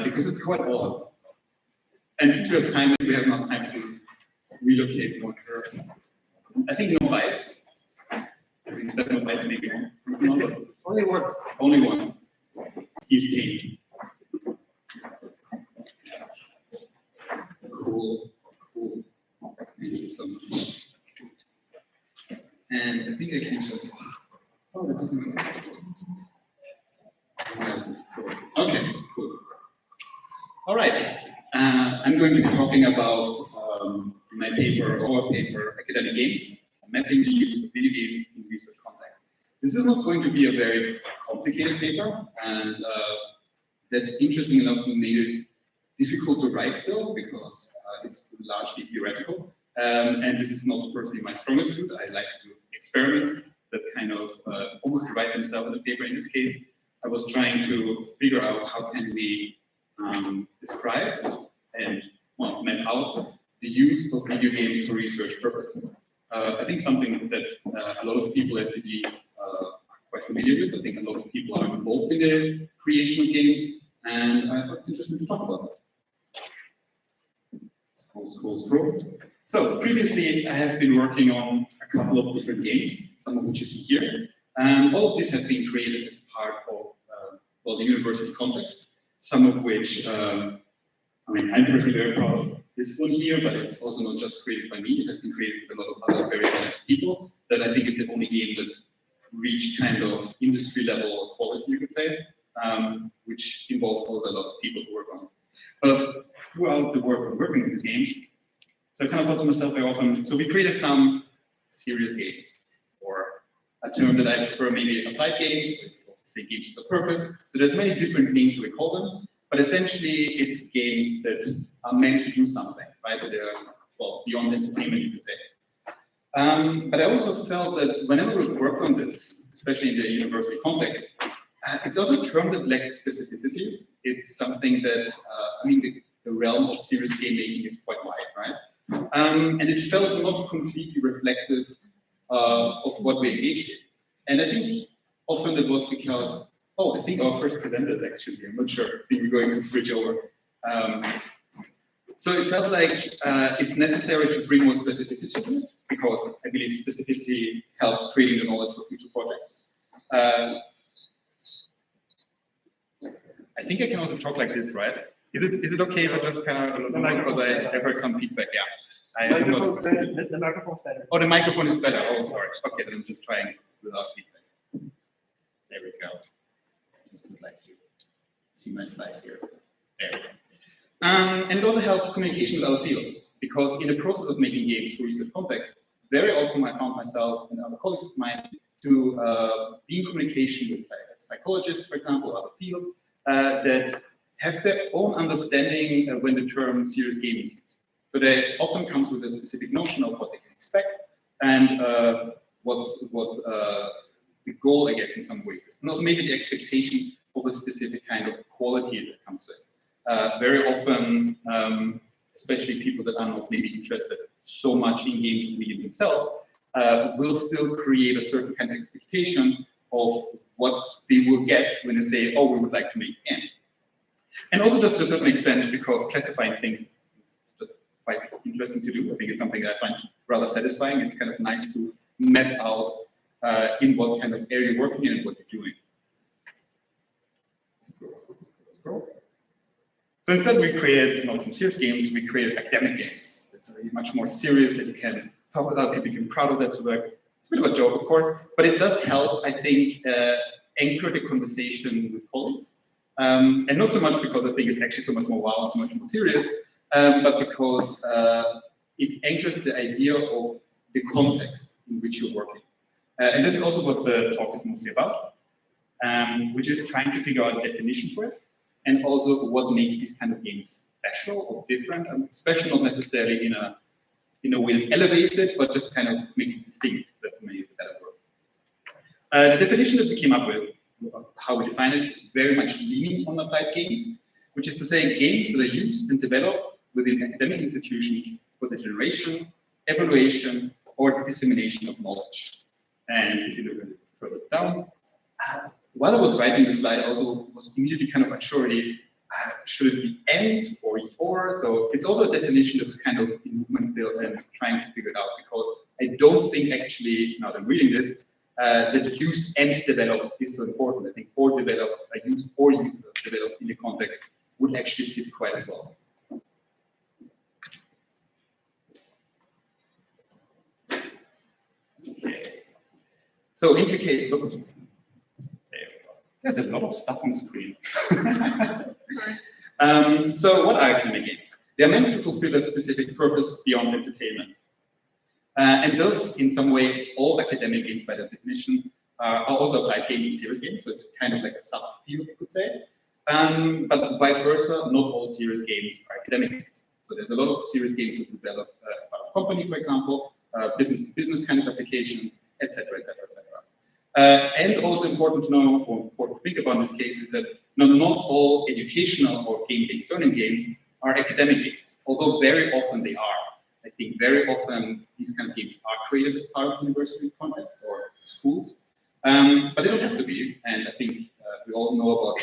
because it's quite old. And since we have time, we have not time to relocate more curves. I think no bytes. Instead of no bytes, maybe one. Only once. Only once. He's taking. Cool. Cool. Thank you so much. And I think I can just. Oh, that doesn't work. Okay, cool. All right. I'm going to be talking about my paper, our paper, Academic Games, Mapping the Use of Video Games in Research Context. This is not going to be a very complicated paper, and that, interesting enough, made it difficult to write still, because it's largely theoretical. And this is not personally my strongest suit. I like to do experiments that kind of almost write themselves in the paper. In this case, I was trying to figure out how can we describe and map out the use of video games for research purposes. I think something that a lot of people at FDG are quite familiar with. I think a lot of people are involved in the creation of games, and I thought it's interesting to talk about that. Scroll. So previously, I have been working on a couple of different games, some of which you see here. And all of these have been created as part of the university context, some of which, I'm personally very proud of this one here, but it's also not just created by me. It has been created with a lot of other very talented people that I think is the only game that reached kind of industry level quality, you could say, which involves also a lot of people to work on. But throughout the work of working with these games, so I kind of thought to myself very often, so we created some serious games, or a term that I prefer, maybe applied games, we also say games with a purpose. So there's many different names we call them, but essentially it's games that are meant to do something, right? So they're, well, beyond entertainment, you could say. But I also felt that whenever we work on this, especially in the university context, it's also a term that lacks specificity. It's something that, the realm of serious game making is quite wide, right? And it felt not completely reflective of what we engaged in. And I think often it was because, I think our first presenter is actually here. I'm not sure. I think we're going to switch over. So it felt like it's necessary to bring more specificity to it, because I believe specificity helps creating the knowledge for future projects. I think I can also talk like this, right? Is it okay if I just kind of, because I heard some feedback, yeah. The microphone's better. Oh, the microphone is better. Oh, sorry. Okay, then I'm just trying without feedback. There we go. Just would like to see my slide here. There we go. And it also helps communication with other fields, because in the process of making games for research context, very often I found myself and other colleagues of mine to be in communication with psychologists, for example, other fields that have their own understanding when the term serious game is used. So they often comes with a specific notion of what they can expect and what the goal, I guess, in some ways is. And also maybe the expectation of a specific kind of quality that comes in. Very often, especially people that are not maybe interested so much in games as the medium themselves, will still create a certain kind of expectation of what they will get when they say, oh, we would like to make a game. And also just to a certain extent, because classifying things is just quite interesting to do. I think it's something that I find rather satisfying. It's kind of nice to map out in what kind of area you're working in and what you're doing. Scroll. So instead we created not some serious games, we created academic games. It's much more serious, that you can talk with other people, you can be proud of that work. It's a bit of a joke, of course, but it does help, I think, anchor the conversation with colleagues. And not so much because I think it's actually so much more wow and so much more serious, but because it anchors the idea of the context in which you're working. And that's also what the talk is mostly about, which is trying to figure out definitions for it, and also what makes these kind of games special or different, and especially not necessarily in a way that elevates it, but just kind of makes it distinct. That's maybe the better word. The definition that we came up with, how we define it, is very much leaning on applied games, which is to say games that are used and developed within academic institutions for the generation, evaluation, or dissemination of knowledge. And if you look a little further down, while I was writing the slide, I also was immediately kind of unsure should it be and or? So it's also a definition that's kind of in movement still and trying to figure it out, because I don't think actually, now that I'm reading this, that use and develop is so important. I think or develop, use or develop in the context would actually fit quite as well. Okay. So implicate, there we go. There's a lot of stuff on the screen. So what are academic games? They are meant to fulfill a specific purpose beyond entertainment. And thus, in some way, all academic games, by definition, are also applied gaming serious games. So it's kind of like a subfield, you could say. But vice versa, not all serious games are academic games. So there's a lot of serious games that develop as part of a company, for example, business-to-business kind of applications, etc., etc., etc. And also important to know, or important to think about in this case, is that not all educational or game-based learning games are academic games, although very often they are. I think very often these kind of games are created as part of university context or schools, but they don't have to be. And I think we all know about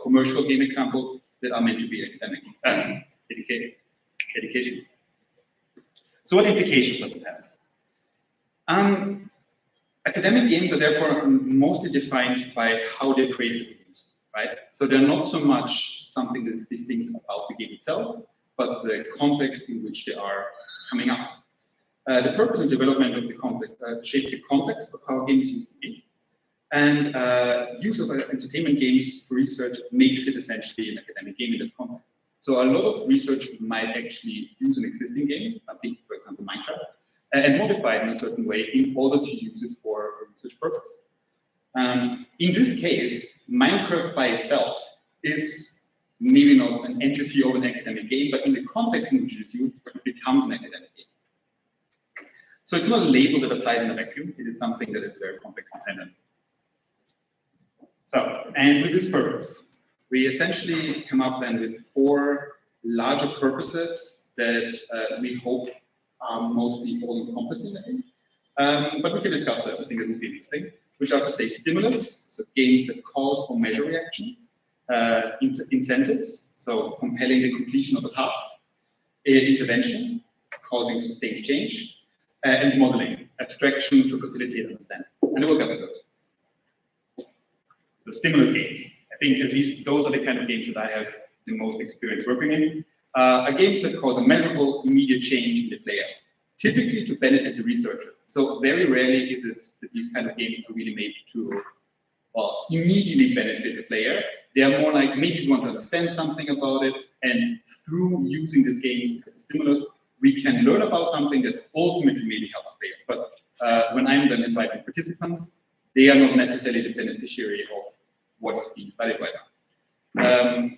commercial game examples that are meant to be academic education. So what implications does it have? Academic games are therefore mostly defined by how they're created and used, right? So they're not so much something that's distinct about the game itself, but the context in which they are coming up. The purpose and development of the context shape the context of how games used to be, and use of entertainment games for research makes it essentially an academic game in that context. So a lot of research might actually use an existing game, I think, for example, Minecraft, and modify it in a certain way in order to use it for a research purpose. In this case, Minecraft by itself is maybe not an entity of an academic game, but in the context in which it's used, it becomes an academic game. So it's not a label that applies in a vacuum, it is something that is very context dependent. So, and with this purpose, we essentially come up then with 4 larger purposes that we hope are mostly all-encompassing, I think. But we can discuss that, I think it would be interesting, which are to say stimulus, so games that cause or measure reaction, incentives, so compelling the completion of a task, intervention, causing sustained change, and modeling, abstraction to facilitate understanding. And we'll get to those. So stimulus games. I think at least those are the kind of games that I have the most experience working in. Are games that cause a measurable, immediate change in the player, typically to benefit the researcher. So very rarely is it that these kind of games are really made to, well, immediately benefit the player. They are more like maybe we want to understand something about it, and through using these games as a stimulus, we can learn about something that ultimately maybe helps players. But when I'm then inviting participants, they are not necessarily the beneficiary of what is being studied right now.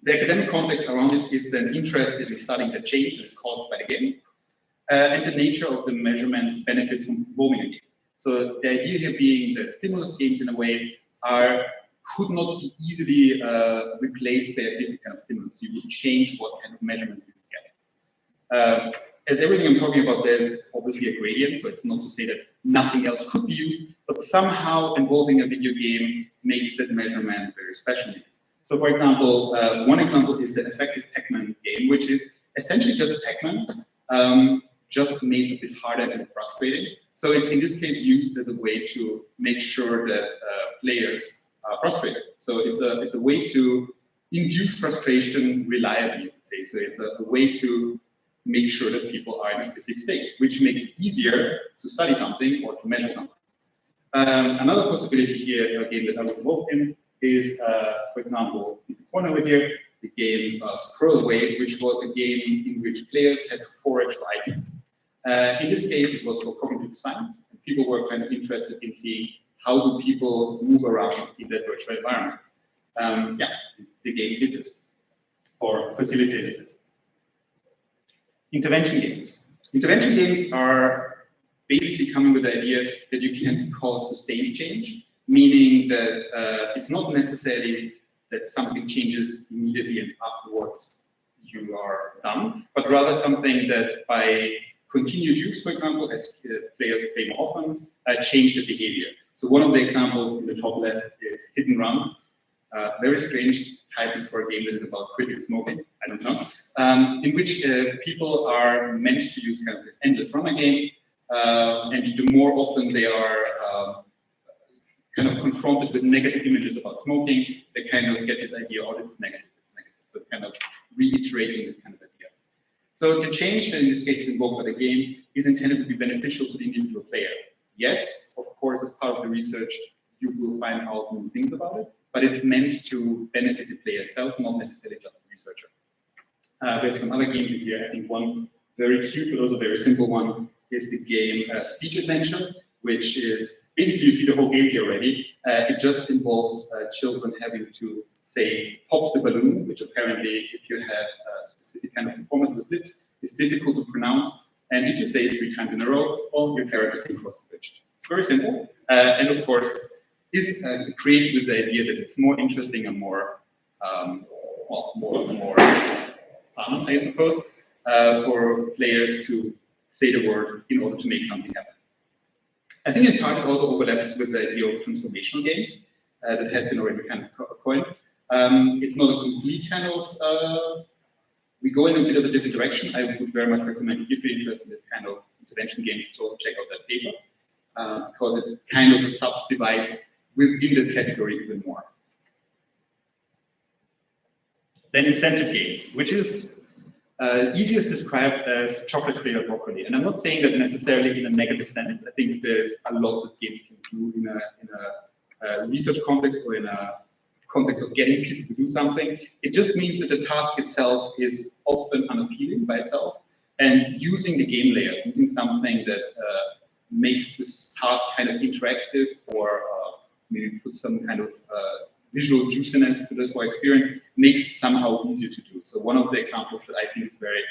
The academic context around it is then interested in studying the change that is caused by the game, and the nature of the measurement benefits from performing a game. So the idea here being that stimulus games in a way could not be easily replaced by a different kind of stimulus. You would change what kind of measurement you would get. As everything I'm talking about, there's obviously a gradient, so it's not to say that nothing else could be used, but somehow involving a video game makes that measurement very special. So for example, one example is the effective Pac-Man game, which is essentially just Pac-Man, just made a bit harder and frustrating. So it's in this case used as a way to make sure that players are frustrated. So it's a way to induce frustration reliably, you could say. So it's a way to make sure that people are in a specific state, which makes it easier to study something or to measure something. Another possibility here, a game that I was involved in, is, for example, in the corner over here, the game Scroll Away, which was a game in which players had to forage for items. In this case, it was for cognitive science, and people were kind of interested in seeing how do people move around in that virtual environment. Yeah, the game did this, or facilitated this. Intervention games. Intervention games are basically coming with the idea that you can cause sustained change, meaning that it's not necessarily that something changes immediately and afterwards you are done, but rather something that by continued use, for example, as players play more often, change the behavior. So one of the examples in the top left is Hit and Run, very strange title for a game that is about quitting smoking, I don't know, in which people are meant to use kind of this endless runner game, and the more often they are kind of confronted with negative images about smoking, they kind of get this idea, oh, this is negative, this is negative. So it's kind of reiterating this kind of idea. So the change that in this case is invoked by the game is intended to be beneficial to the individual player. Yes, of course, as part of the research, you will find out new things about it, but it's meant to benefit the player itself, not necessarily just the researcher. We have some other games in here. I think one very cute but also very simple one is the game Speech Adventure, which is basically, you see the whole game here already. It just involves children having to say pop the balloon, which apparently, if you have a specific kind of performance with lips, is difficult to pronounce. And if you say it 3 times in a row, well, your character can cross the bridge. It's very simple, and of course, is created with the idea that it's more interesting and more, more fun, I suppose, for players to say the word in order to make something happen. I think in part it also overlaps with the idea of transformational games that has been already kind of coined. It's not a complete kind of, we go in a bit of a different direction. I would very much recommend, if you're interested in this kind of intervention games, to also check out that paper, because it kind of subdivides within that category even more. Then incentive games, which is easiest described as chocolate flavored broccoli. And I'm not saying that necessarily in a negative sense. I think there's a lot that games can do in a research context or in a context of getting people to do something. It just means that the task itself is often unappealing by itself. And using the game layer, using something that makes this task kind of interactive or maybe put some kind of visual juiciness to this whole experience, makes it somehow easier to do. So one of the examples that I think is very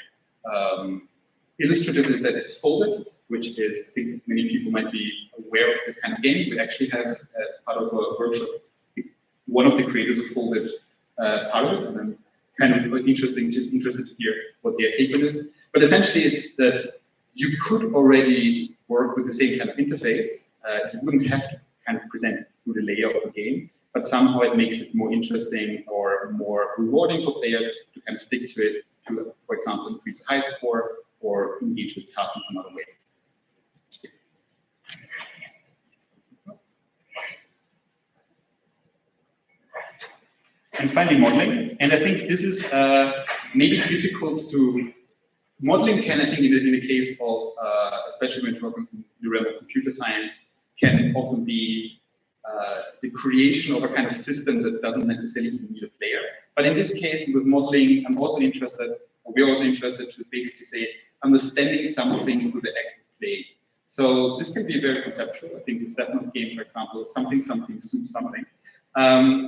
illustrative is that it's Folded, which is, I think many people might be aware of this kind of game. We actually have, as part of a workshop, one of the creators of Folded part of it, and I'm kind of interested to hear what their take on this. But essentially it's that you could already work with the same kind of interface. You wouldn't have to kind of present it through the layer of the game, but somehow it makes it more interesting or more rewarding for players to kind of stick to it, to, for example, increase high score or engage with tasks in some other way. And finally, modeling. And I think this is maybe difficult to modeling. Can, I think, in the case of, especially when we're talking in the realm of computer science, can often be the creation of a kind of system that doesn't necessarily even need a player. But in this case, with modeling, I'm also interested, or we're also interested to basically say, understanding something through the act of play. So this can be very conceptual. I think with Stefan's game, for example, something suits something,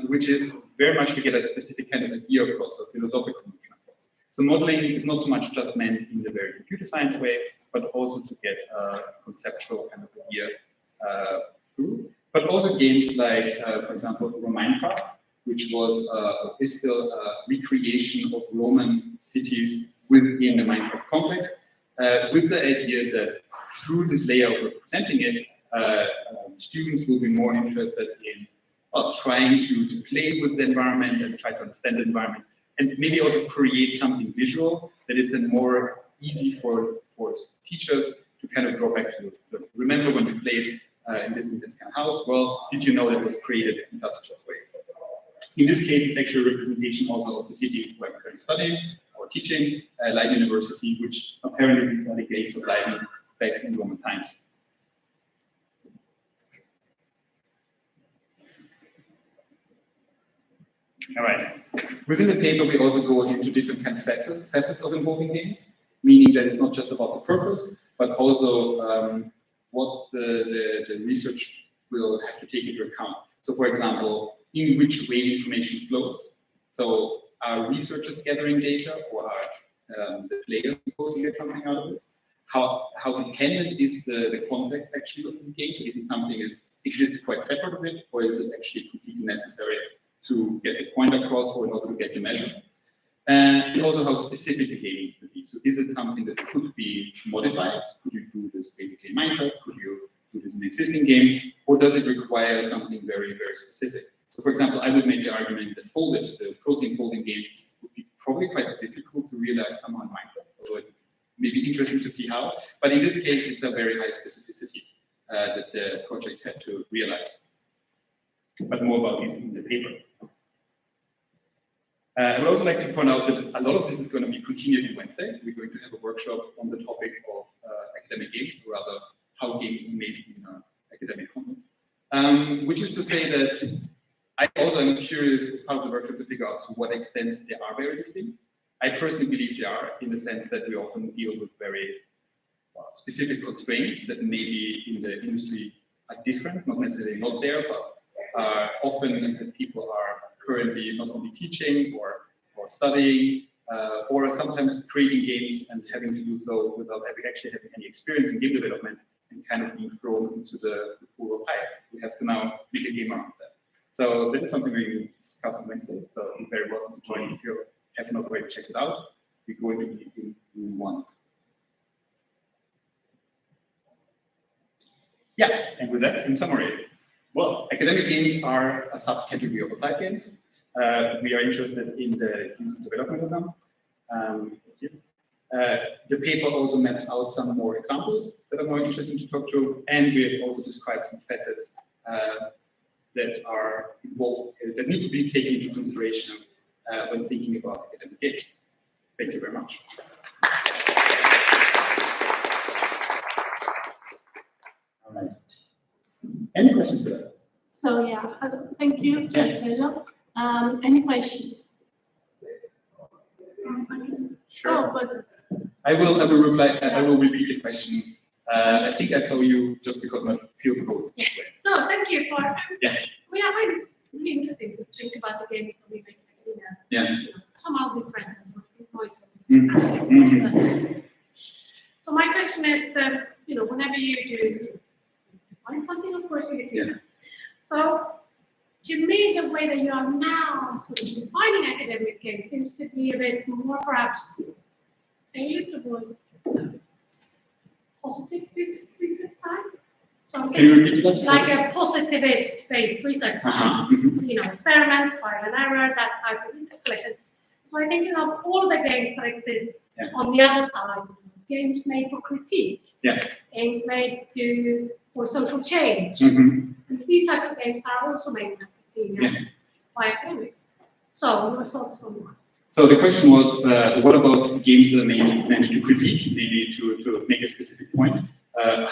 which is very much to get a specific kind of idea across, or philosophical notion across. So modeling is not so much just meant in the very computer science way, but also to get a conceptual kind of idea through. But also games like, for example, Minecraft, which was is still a recreation of Roman cities within the Minecraft context, with the idea that through this layer of representing it, students will be more interested in trying to play with the environment and try to understand the environment, and maybe also create something visual that is then more easy for teachers to kind of draw back to. So remember when you played in this kind of house? Well, did you know that it was created in such a way? In this case, it's actually a representation also of the city where I'm currently studying or teaching, Leiden University, which apparently these are the gates of Leiden back in Roman times. All right. Within the paper, we also go into different kind of facets of involving games, meaning that it's not just about the purpose, but also what the research will have to take into account. So, for example, in which way information flows. So, are researchers gathering data, or are the players supposed to get something out of it? How dependent is the context actually of this game? So, is it something that exists quite separate of it, or is it actually completely necessary to get the point across or in order to get the measure? And also how specific the game needs to be. So is it something that could be modified? Could you do this basically in Minecraft? Could you do this in an existing game? Or does it require something very, very specific? So So for example, I would make the argument that folded, the protein folding game, would be probably quite difficult to realize somehow in Minecraft, although it may be interesting to see how. But in this case, it's a very high specificity that the project had to realize. But more about this in the paper. I would also like to point out that a lot of this is going to be continued on Wednesday. We're going to have a workshop on the topic of academic games, or rather how games are made in an academic context. Which is to say that I also am curious as part of the workshop to figure out to what extent they are very distinct. I personally believe they are, in the sense that we often deal with very specific constraints that maybe in the industry are different, not necessarily not there, but often that people are currently not only teaching or studying, or sometimes creating games and having to do so without actually having any experience in game development and kind of being thrown into the pool of fire. We have to now make a game around that. So that is something we will discuss on Wednesday. So you're very welcome to join if you have not already checked it out. We're going to be in room 1. Yeah, and with that, in summary, well, academic games are a subcategory of applied games. We are interested in the use and development of them. The paper also maps out some more examples that are more interesting to talk to, and we have also described some facets that are involved, that need to be taken into consideration when thinking about academic games. Thank you very much. All right. Any questions there? So yeah, thank you, Panteion. Any questions? Sure. Oh, but I will reply. I will repeat the question. I think I saw you just because my field goal. yes. So thank you for. Yeah. We are really interesting to think about the games that we make as somehow different as what we So my question is, whenever you find something, of course you get it. So to me, the way that you are now sort of defining academic games seems to be a bit more perhaps a little bit positive research side. So can you repeat that? Like a positivist-based research side, experiments, trial and error, that type of research collection. So I think of all the games that exist on the other side, games made for critique, games made for social change. And these types of games are also made by academics. So your thoughts on that? So the question was, what about games that are meant to critique, maybe to make a specific point?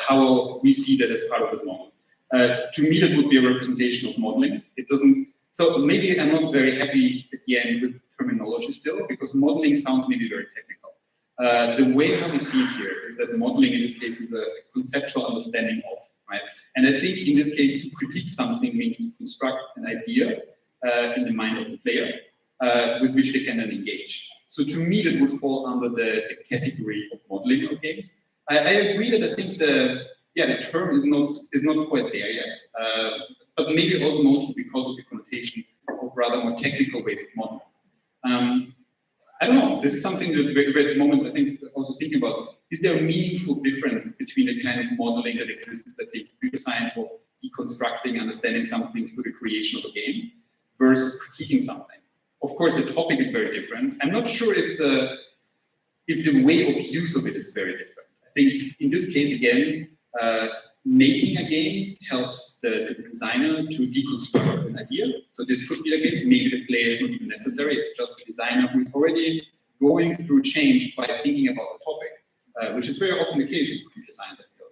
How we see that as part of the model. To me, that would be a representation of modeling. It doesn't. So maybe I'm not very happy at the end with terminology still, because modeling sounds maybe very technical. The way how we see it here is that modeling in this case is a conceptual understanding of, right? And I think in this case, to critique something means to construct an idea in the mind of the player with which they can then engage. So to me, that would fall under the category of modeling of games. I agree that I think the term is not quite there yet, but maybe also mostly because of the connotation of rather more technical ways of modeling. I don't know. This is something that we're at the moment, I think, also thinking about. Is there a meaningful difference between the kind of modeling that exists, let's say, computer science, or deconstructing, understanding something through the creation of a game, versus critiquing something? Of course, the topic is very different. I'm not sure if the way of use of it is very different. I think in this case, again, making a game helps the designer to deconstruct an idea. So this could be the case, maybe the player is not even necessary, it's just the designer who is already going through change by thinking about the topic, which is very often the case in computer science, I feel.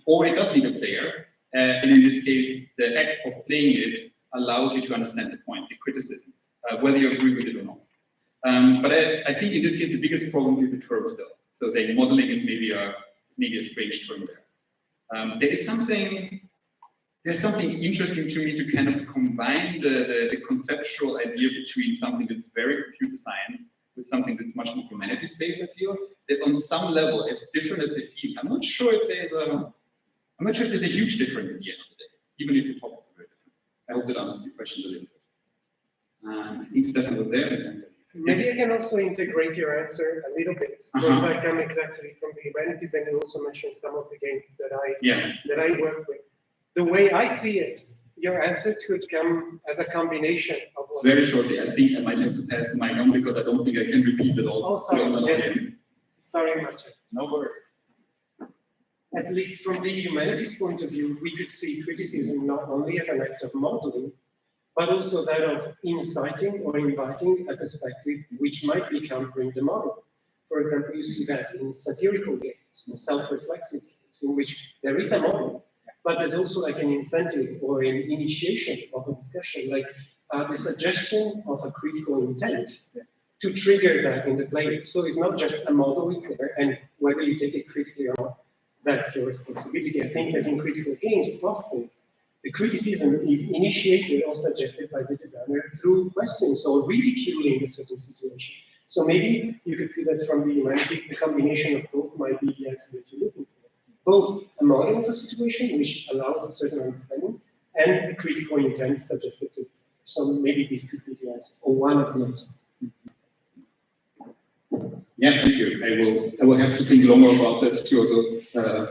Or it does need a player, and in this case, the act of playing it allows you to understand the point, the criticism, whether you agree with it or not. But I think in this case, the biggest problem is the term still. So saying modeling is maybe a strange term there. There's something interesting to me to kind of combine the conceptual idea between something that's very computer science with something that's much more humanities-based. I feel that on some level, as different as they feel, I'm not sure if there's a huge difference at the end of the day, even if the topics are very different. I hope that answers your questions a little bit. I think Stefan was there. Maybe I can also integrate your answer a little bit, because I come exactly from the humanities, and you also mentioned some of the games that I work with. The way I see it your answer could come as a combination of what? Very shortly, I think I might have to pass the mic on because I don't think I can repeat it all. Oh, sorry. Yes. Audience. Sorry, Maciej. No worries. At least from the humanities point of view, we could see criticism not only as an act of modeling, but also that of inciting or inviting a perspective which might be countering the model. For example, you see that in satirical games, in self-reflexive games, in which there is a model, but there's also like an incentive or an initiation of a discussion, like the suggestion of a critical intent to trigger that in the player. So it's not just a model is there, and whether you take it critically or not, that's your responsibility. I think that in critical games, often the criticism is initiated or suggested by the designer through questions or ridiculing a certain situation. So maybe you could see that from the humanities, the combination of both might be the answer that you're looking for. Both a model of a situation which allows a certain understanding and a critical intent suggested to. So maybe this could be the answer, or one of the answers. Yeah, thank you. I will have to think longer about that to also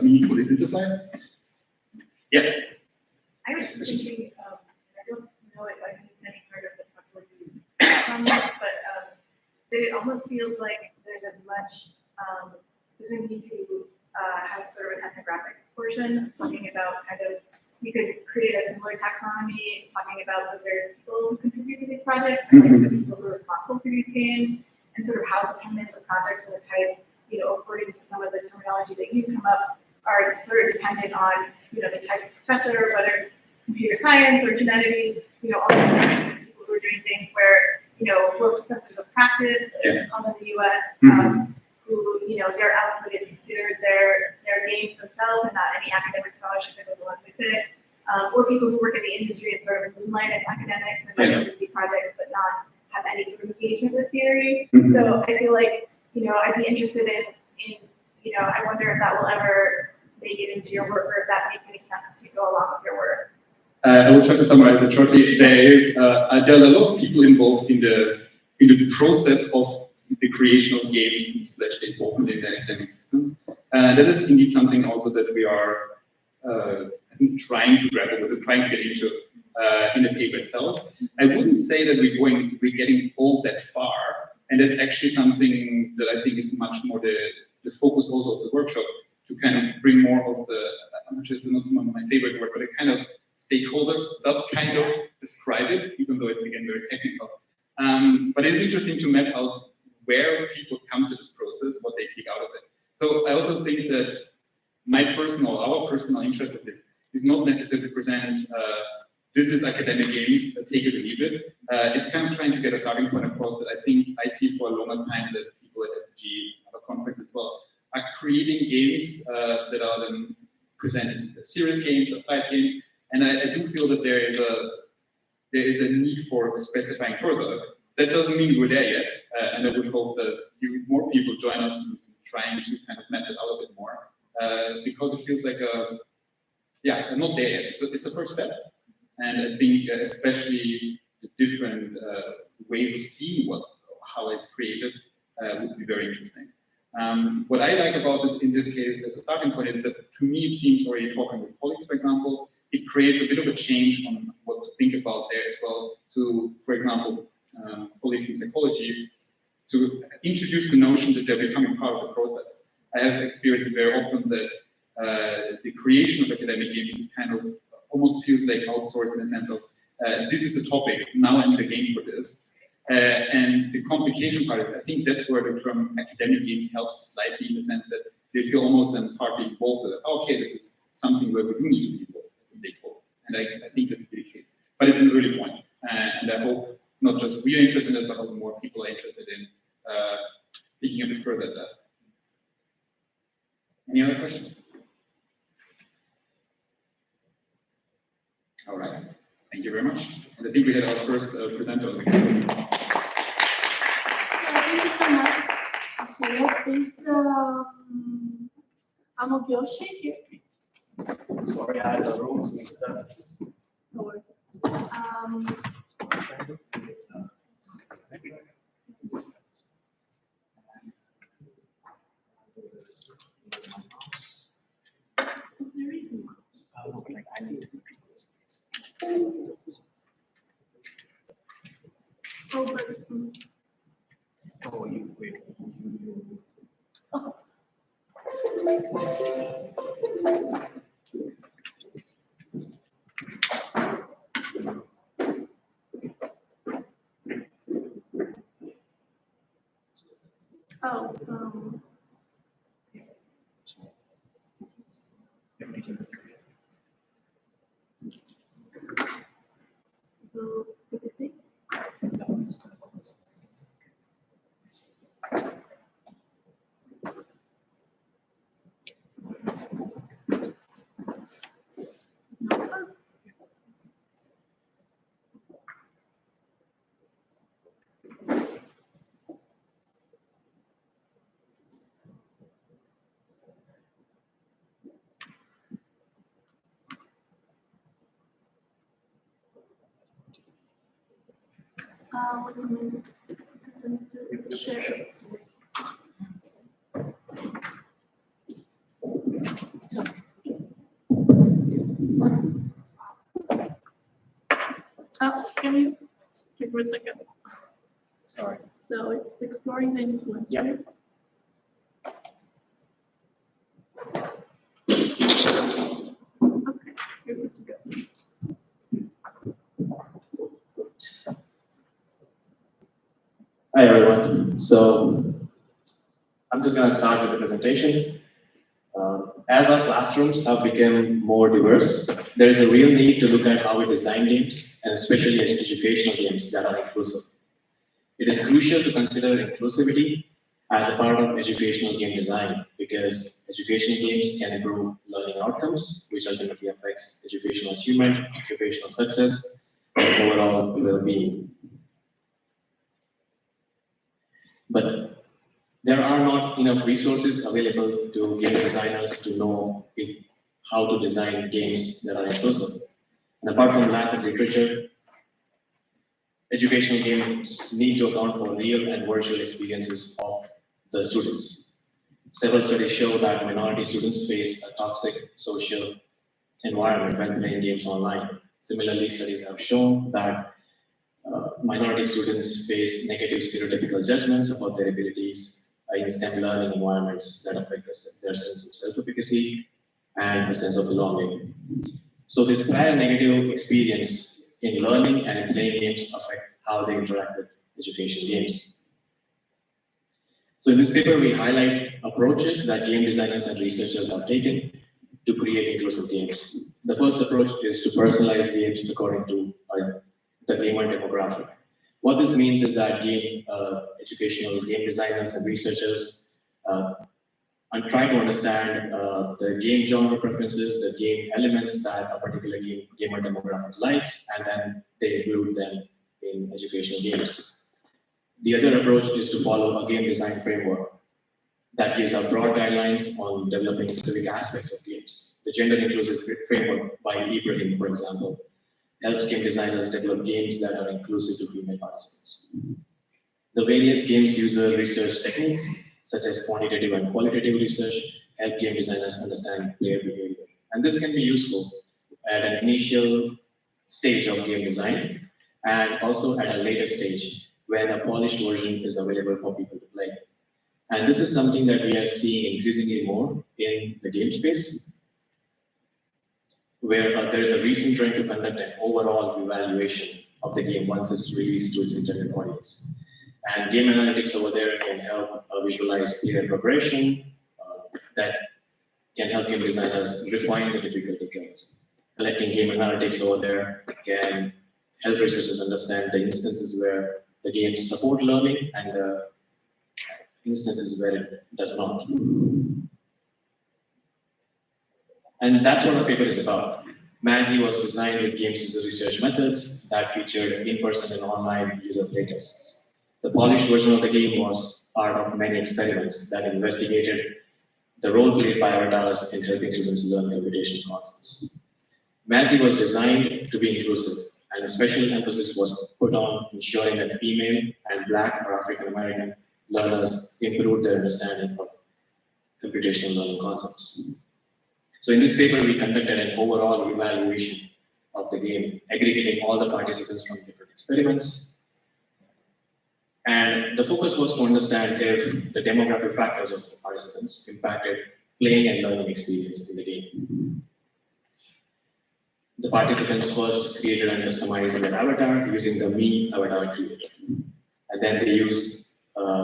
meaningfully synthesize. Yeah. I was thinking, I don't know if I missed any part of the talk with you from this, but that it almost feels like there's as much, there's a need to have sort of an ethnographic portion, talking about kind of, we could create a similar taxonomy, talking about the various people who contribute to these projects, and like the people who are responsible for these games, and sort of how dependent the projects and the type, you know, according to some of the terminology that you've come up, are sort of dependent on, you know, the type of professor, whether it's computer science or humanities, you know, all the different people who are doing things where, you know, world professors of practice, as common in the US, who, you know, their output is considered their games themselves and not any academic scholarship that goes along with it, or people who work in the industry and sort of moonlight as academics and might oversee projects but not have any sort of engagement with theory. So I feel like, you know, I'd be interested in, you know, I wonder if that will ever make it into your work or if that makes any sense to go along with your work. I will try to summarize it shortly. There's a lot of people involved in the process of the creation of games / involvement in the academic systems. That is indeed something also that we are, I think, trying to grapple with and trying to get into in the paper itself. I wouldn't say that we're getting all that far, and that's actually something that I think is much more the focus also of the workshop, to kind of bring more of the, which is not my favorite word, but a kind of stakeholders does kind of describe it, even though it's again very technical. But it's interesting to map out where people come to this process, what they take out of it. So I also think that our personal interest of this is not necessarily to present this is academic games, take it or leave it. It's kind of trying to get a starting point across that I think I see for a longer time that people at FDG, other conferences as well, are creating games that are then presented as serious games or applied games. And I do feel that there is a need for specifying further. That doesn't mean we're there yet, and I would hope that more people join us in trying to kind of map it out a bit more, because it feels like I'm not there yet. It's a first step, and I think especially the different ways of seeing how it's created would be very interesting. What I like about it in this case as a starting point is that to me it seems, already talking with colleagues, for example, it creates a bit of a change on what to think about there as well. To, for example, colleagues in psychology, to introduce the notion that they're becoming part of the process. I have experienced very often that the creation of academic games is kind of almost feels like outsourced in the sense of this is the topic, now I need a game for this. And the complication part is, I think that's where the term academic games helps slightly in the sense that they feel almost then partly involved with it. Okay, this is something where we do need to be involved as a stakeholder. And I think that's the case. But it's an early point. And I hope not just we are interested in it, but also more people are interested in thinking a bit further at that. Any other questions? All right. Thank you very much. And I think we had our first presenter on the game. Thank you so much. Okay, please, Amogyoshi here. Sorry, I had the rules mixed up. No worries. There is a mouse. I need to control this. Oh, you wait. Oh, so, what do you think? What do you mean? Because I need to share. Can you speak for a second? Sorry. So it's exploring the influence, Yeah. right? Okay, you're good to go. Hi everyone. So I'm just going to start with the presentation. As our classrooms have become more diverse, there is a real need to look at how we design games, and especially educational games that are inclusive. It is crucial to consider inclusivity as a part of educational game design because educational games can improve learning outcomes, which ultimately affects educational achievement, occupational success, and overall well-being. But there are not enough resources available to game designers to know how to design games that are inclusive. And apart from lack of literature, educational games need to account for real and virtual experiences of the students. Several studies show that minority students face a toxic social environment when playing games online. Similarly, studies have shown that minority students face negative stereotypical judgments about their abilities in STEM learning environments that affect their sense of self-efficacy and a sense of belonging. So this prior negative experience in learning and in playing games affect how they interact with education games. So in this paper, we highlight approaches that game designers and researchers have taken to create inclusive games. The first approach is to personalize games according to the gamer demographic. What this means is that educational game designers and researchers and try to understand the game genre preferences, the game elements that a particular gamer demographic likes, and then they include them in educational games. The other approach is to follow a game design framework that gives out broad guidelines on developing specific aspects of games. The gender inclusive framework by Ibrahim, for example, helps game designers develop games that are inclusive to female participants. The various games user research techniques, such as quantitative and qualitative research, help game designers understand player behavior. And this can be useful at an initial stage of game design and also at a later stage when a polished version is available for people to play. And this is something that we are seeing increasingly more in the game space, where there is a recent trend to conduct an overall evaluation of the game once it's released to its intended audience. And game analytics over there can help visualize player progression that can help game designers refine the difficulty curves. Collecting game analytics over there can help researchers understand the instances where the games support learning and the instances where it does not. And that's what our paper is about. MASI was designed with games user research methods that featured in-person and online user playtests. The polished version of the game was part of many experiments that investigated the role played by avatars in helping students learn computational concepts. MASI was designed to be inclusive, and a special emphasis was put on ensuring that female and Black or African American learners improved their understanding of computational learning concepts. So in this paper, we conducted an overall evaluation of the game, aggregating all the participants from different experiments. And the focus was to understand if the demographic factors of participants impacted playing and learning experience in the game. The participants first created and customized their avatar using the Me avatar creator. And then they used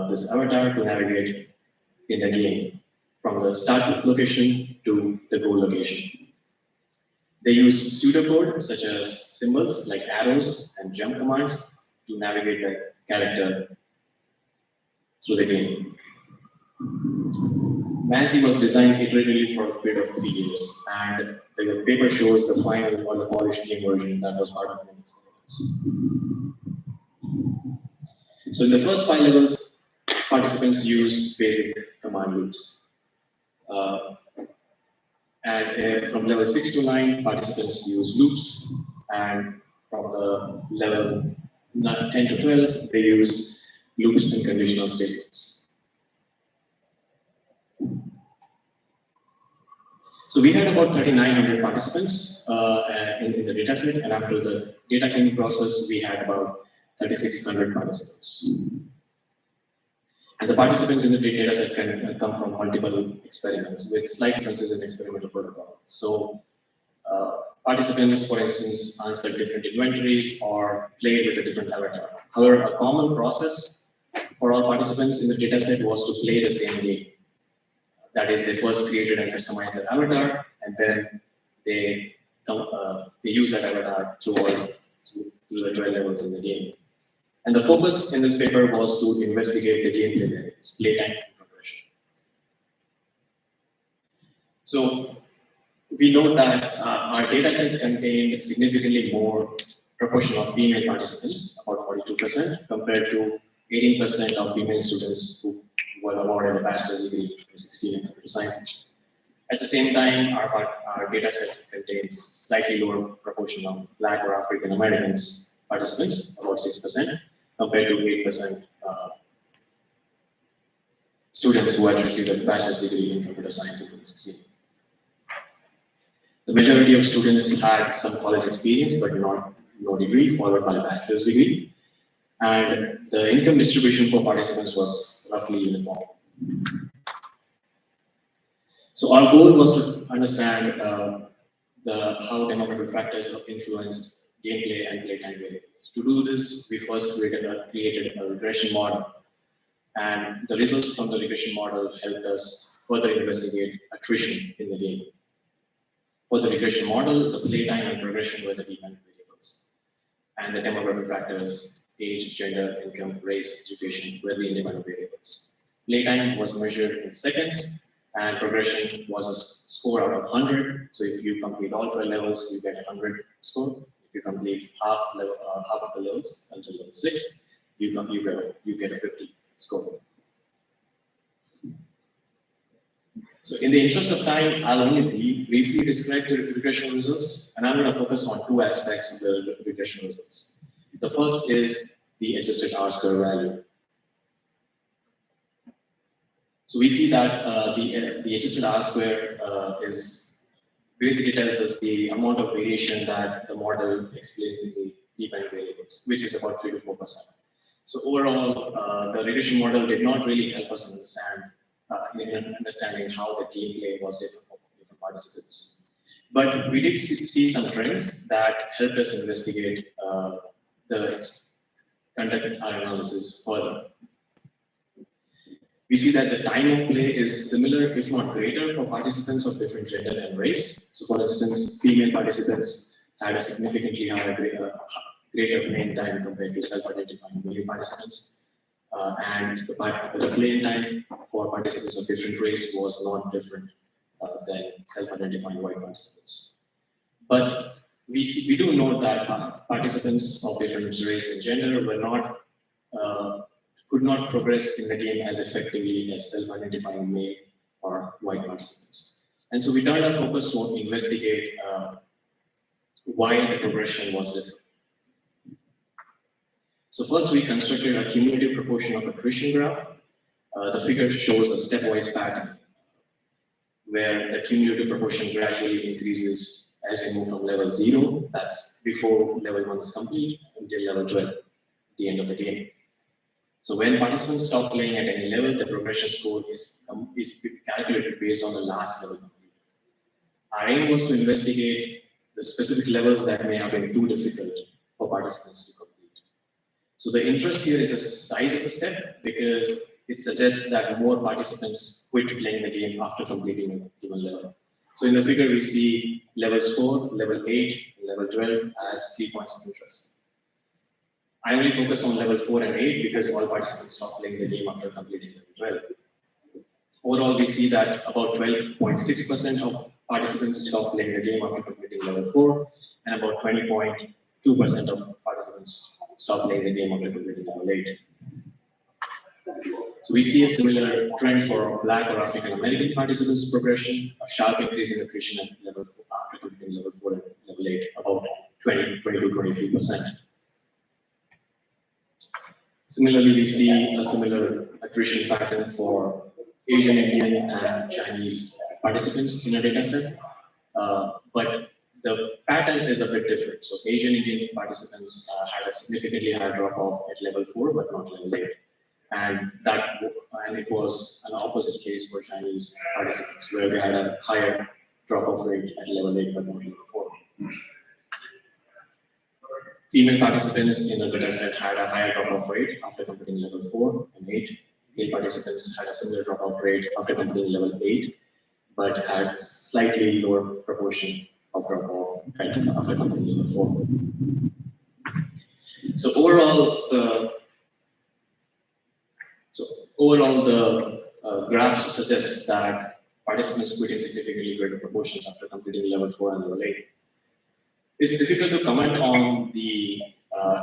this avatar to navigate in the game from the start location to the goal location. They used pseudocode such as symbols like arrows and jump commands to navigate the character through the game. Mansi was designed iteratively for a period of 3 years, and the paper shows the final or the polished game version that was part of the experiments. So in the first 5 levels, participants used basic command loops. From level 6 to 9, participants use loops, and from the level 10 to 12, they used loops and conditional statements. So we had about 3,900 participants in the dataset, and after the data cleaning process, we had about 3,600 participants. And the participants in the dataset can come from multiple experiments with slight differences in experimental protocol. So participants, for instance, answered different inventories or played with a different avatar. However, a common process for all participants in the dataset was to play the same game. That is, they first created and customized their avatar, and then they use that avatar through the 12 levels in the game. And the focus in this paper was to investigate the gameplay variables, playtime and progression. So we know that our dataset contained significantly more proportion of female participants, about 42%, compared to 18% of female students who were awarded a bachelor's degree in 2016 in computer sciences. At the same time, our dataset contains slightly lower proportion of Black or African Americans participants, about 6%, compared to 8% students who had received a bachelor's degree in computer science in 2016. The majority of students had some college experience, but no degree, followed by a bachelor's degree. And the income distribution for participants was roughly uniform. So our goal was to understand how demographic factors have influenced gameplay and playtime variables. To do this, we first created a regression model, and the results from the regression model helped us further investigate attrition in the game. For the regression model, the playtime and progression were the dependent variables, and the demographic factors, age, gender, income, race, education, were the independent variables. Playtime was measured in seconds, and progression was a score out of 100. So if you complete all 12 levels, you get a 100 score. If you complete half of the levels until level 6, you get a 50 score. So in the interest of time, I'll only briefly describe the regression results, and I'm going to focus on 2 aspects of the regression results. The first is the adjusted R-square value. So we see that the adjusted R-square is basically tells us the amount of variation that the model explains in the dependent variables, which is about 3 to 4%. So overall, the regression model did not really help us understanding how the gameplay was different for different participants. But we did see some trends that helped us investigate conduct our analysis further. We see that the time of play is similar, if not greater, for participants of different gender and race. So for instance, female participants had a significantly greater playing time compared to self-identifying male participants. And the playing time for participants of different race was not different than self-identifying white participants. But we do know that participants of different race and gender could not progress in the game as effectively as self-identifying male or white participants. And so we turned our focus to investigate why the progression was different. So first, we constructed a cumulative proportion of attrition graph. The figure shows a stepwise pattern where the cumulative proportion gradually increases as we move from level 0, that's before level 1 is complete, until level 12, the end of the game. So when participants stop playing at any level, the progression score is calculated based on the last level completed. Our aim was to investigate the specific levels that may have been too difficult for participants to complete. So the interest here is the size of the step, because it suggests that more participants quit playing the game after completing a given level. So in the figure, we see levels 4, level 8, and level 12 as 3 points of interest. I only focus on level 4 and 8 because all participants stop playing the game after completing level 12. Overall, we see that about 12.6% of participants stop playing the game after completing level 4, and about 20.2% of participants stop playing the game after completing level 8. So we see a similar trend for Black or African American participants' progression, a sharp increase in attrition at level 4 after completing level 4 and level 8, about 22-23%. Similarly, we see a similar attrition pattern for Asian, Indian, and Chinese participants in a data set, but the pattern is a bit different. So Asian, Indian participants had a significantly higher drop-off at level 4, but not level 8. And it was an opposite case for Chinese participants, where they had a higher drop-off rate at level 8, but not level 4. Female participants in the data set had a higher drop-off rate after completing level 4 and 8. Male participants had a similar drop-off rate after completing level 8, but had slightly lower proportion of drop-off after completing level 4. So overall, the graphs suggest that participants quit in significantly greater proportions after completing level 4 and level 8. It's difficult to comment on the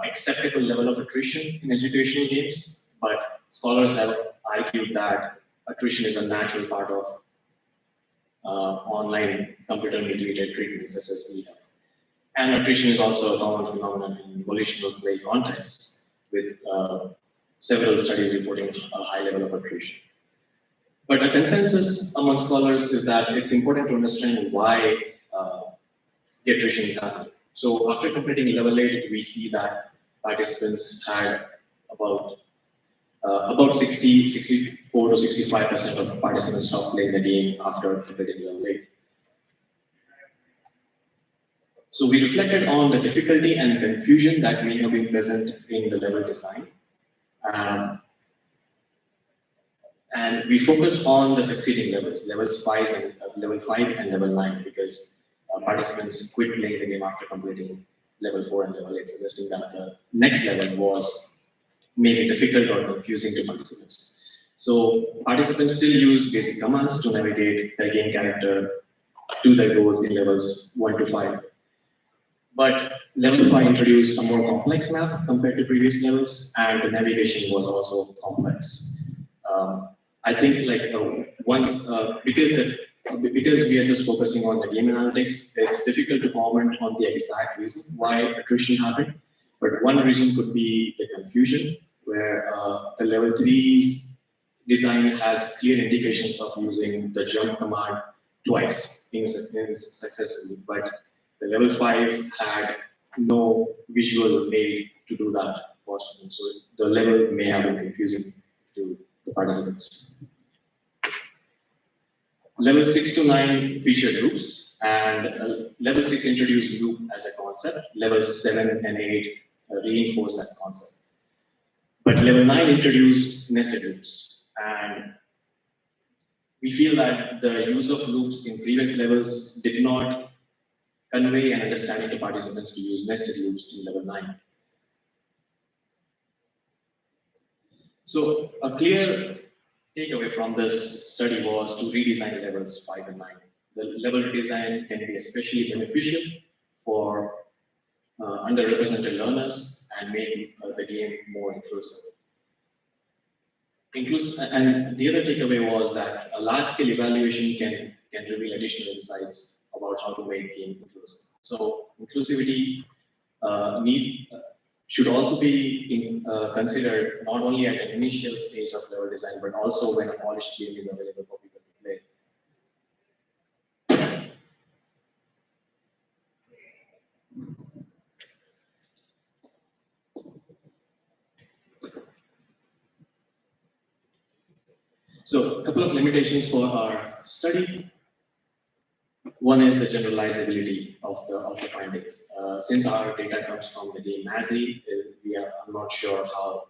acceptable level of attrition in educational games, but scholars have argued that attrition is a natural part of online computer-mediated treatment such as e-health. And attrition is also a common phenomenon in volitional play contexts, with several studies reporting a high level of attrition. But a consensus among scholars is that it's important to understand why the attrition is happening. So after completing level 8, we see that participants had about 64 to 65% of participants stop playing the game after completing level 8. So we reflected on the difficulty and confusion that may have been present in the level design. And we focus on the succeeding levels, level 5 and level 9, because participants quit playing the game after completing level 4 and level 8, suggesting that the next level was maybe difficult or confusing to participants. So participants still use basic commands to navigate their game character to their goal in levels 1 to 5. But level 5 introduced a more complex map compared to previous levels, and the navigation was also complex. I think because we are just focusing on the game analytics, it's difficult to comment on the exact reason why attrition happened. But one reason could be the confusion, where the level 3's design has clear indications of using the jump command twice successfully, but the level 5 had no visual aid to do that for students. So the level may have been confusing to the participants. Level 6 to 9 featured loops, and level 6 introduced loop as a concept. Levels 7 and 8 reinforced that concept. But level 9 introduced nested loops, and we feel that the use of loops in previous levels did not convey an understanding to participants to use nested loops in level 9. So a clear takeaway from this study was to redesign levels 5 and 9. The level design can be especially beneficial for underrepresented learners and make the game more inclusive. And the other takeaway was that a large-scale evaluation can reveal additional insights about how to make game inclusive. So inclusivity should also be considered not only at an initial stage of level design, but also when a polished game is available for people to play. So a couple of limitations for our study. One is the generalizability of the findings. Since our data comes from the game MASI, I'm not sure how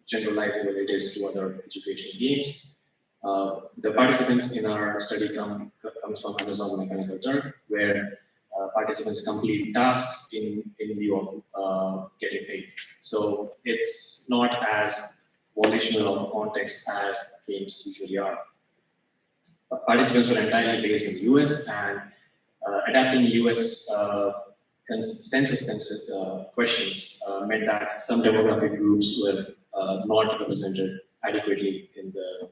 generalizable it is to other educational games. The participants in our study comes from Amazon Mechanical Turk, where participants complete tasks in lieu of getting paid. So it's not as volitional of a context as games usually are. Participants were entirely based in the US, and adapting US census questions meant that some demographic groups were not represented adequately in the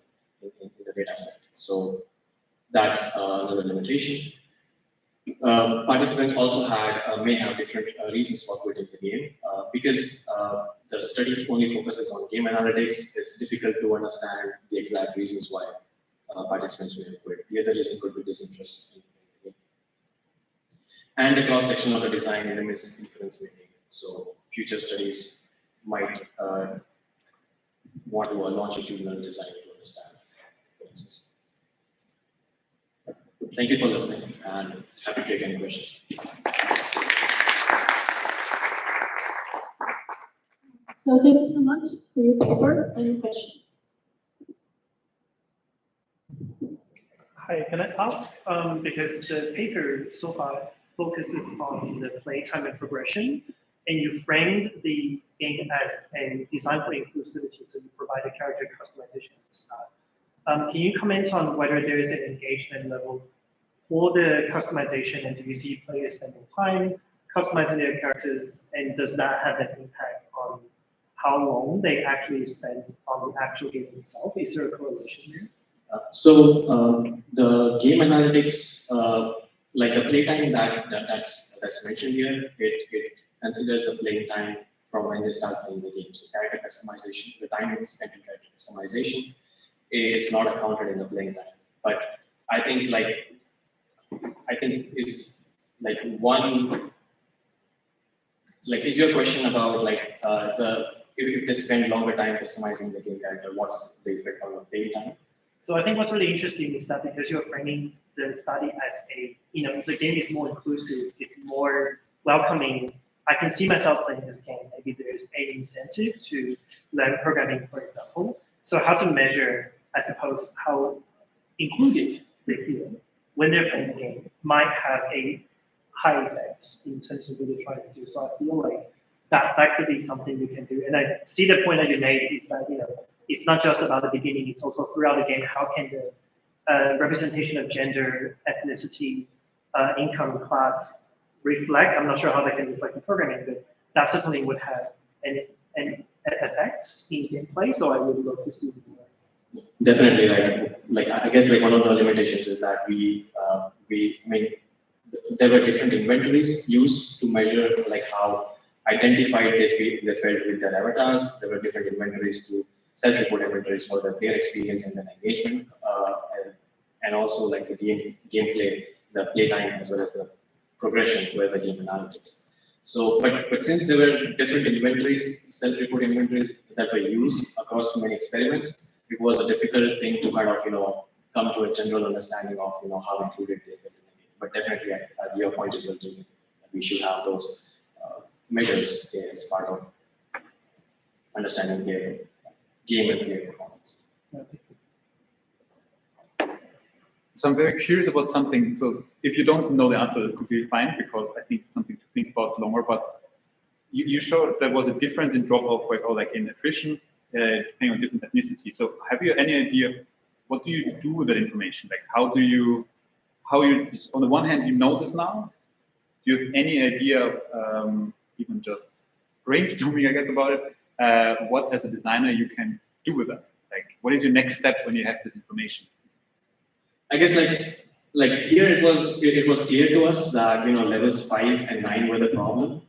data set. So that's another limitation. Participants also may have different reasons for quitting the game. Because the study only focuses on game analytics, it's difficult to understand the exact reasons why participants may have quit. The other reason could be disinterest in the game. And the cross-section of the design limits inference making. So future studies might want to a longitudinal design to understand differences. Thank you for listening, and happy to take any questions. So thank you so much for your paper and your questions. Hi, can I ask, because the paper so far focuses on the playtime and progression, and you framed the game as a design for inclusivity, so you provide a character customization at the start. Can you comment on whether there is an engagement level for the customization, and do you see players spending time customizing their characters, and does that have an impact on how long they actually spend on the actual game itself? Is there a correlation there? The game analytics, like the playtime that's mentioned here, it considers the playing time from when they start playing the game. So character customization, the time it's spent in character customization, is not accounted in the playing time. But I think is like one, like, is your question about like if they spend longer time customizing the game character, what's the effect on the playing time? So I think what's really interesting is that because you're framing the study as if the game is more inclusive, it's more welcoming, I can see myself playing this game. Maybe there's an incentive to learn programming, for example. So how to measure, I suppose, how included they feel when they're playing the game might have a high effect in terms of what they're trying to do. So I feel like that could be something we can do. And I see the point that you made is that, it's not just about the beginning, it's also throughout the game, how can the representation of gender, ethnicity, income, class reflect? I'm not sure how that can reflect in programming, but that certainly would have an effect in gameplay, so I would love to see more. Definitely, like I guess like one of the limitations is that there were different inventories used to measure like how identified they felt with their avatars. There were different inventories to self-report inventories for the player experience and then engagement, and also like the gameplay, the playtime as well as the progression were the game analytics. So, but since there were different inventories, self-report inventories that were used across many experiments, it was a difficult thing to kind of come to a general understanding of how included they were. But definitely, your point is well taken. We should have those measures as part of understanding their game and player performance. So I'm very curious about something. So if you don't know the answer, that could be fine, because I think it's something to think about longer. But you showed there was a difference in drop-off rate or like in attrition, depending on different ethnicity. So have you any idea, what do you do with that information? Like how you, on the one hand, you know this now? Do you have any idea, even just brainstorming, I guess, about it, what as a designer you can do with that? Like, what is your next step when you have this information? I guess like here it was clear to us that levels 5 and 9 were the problem,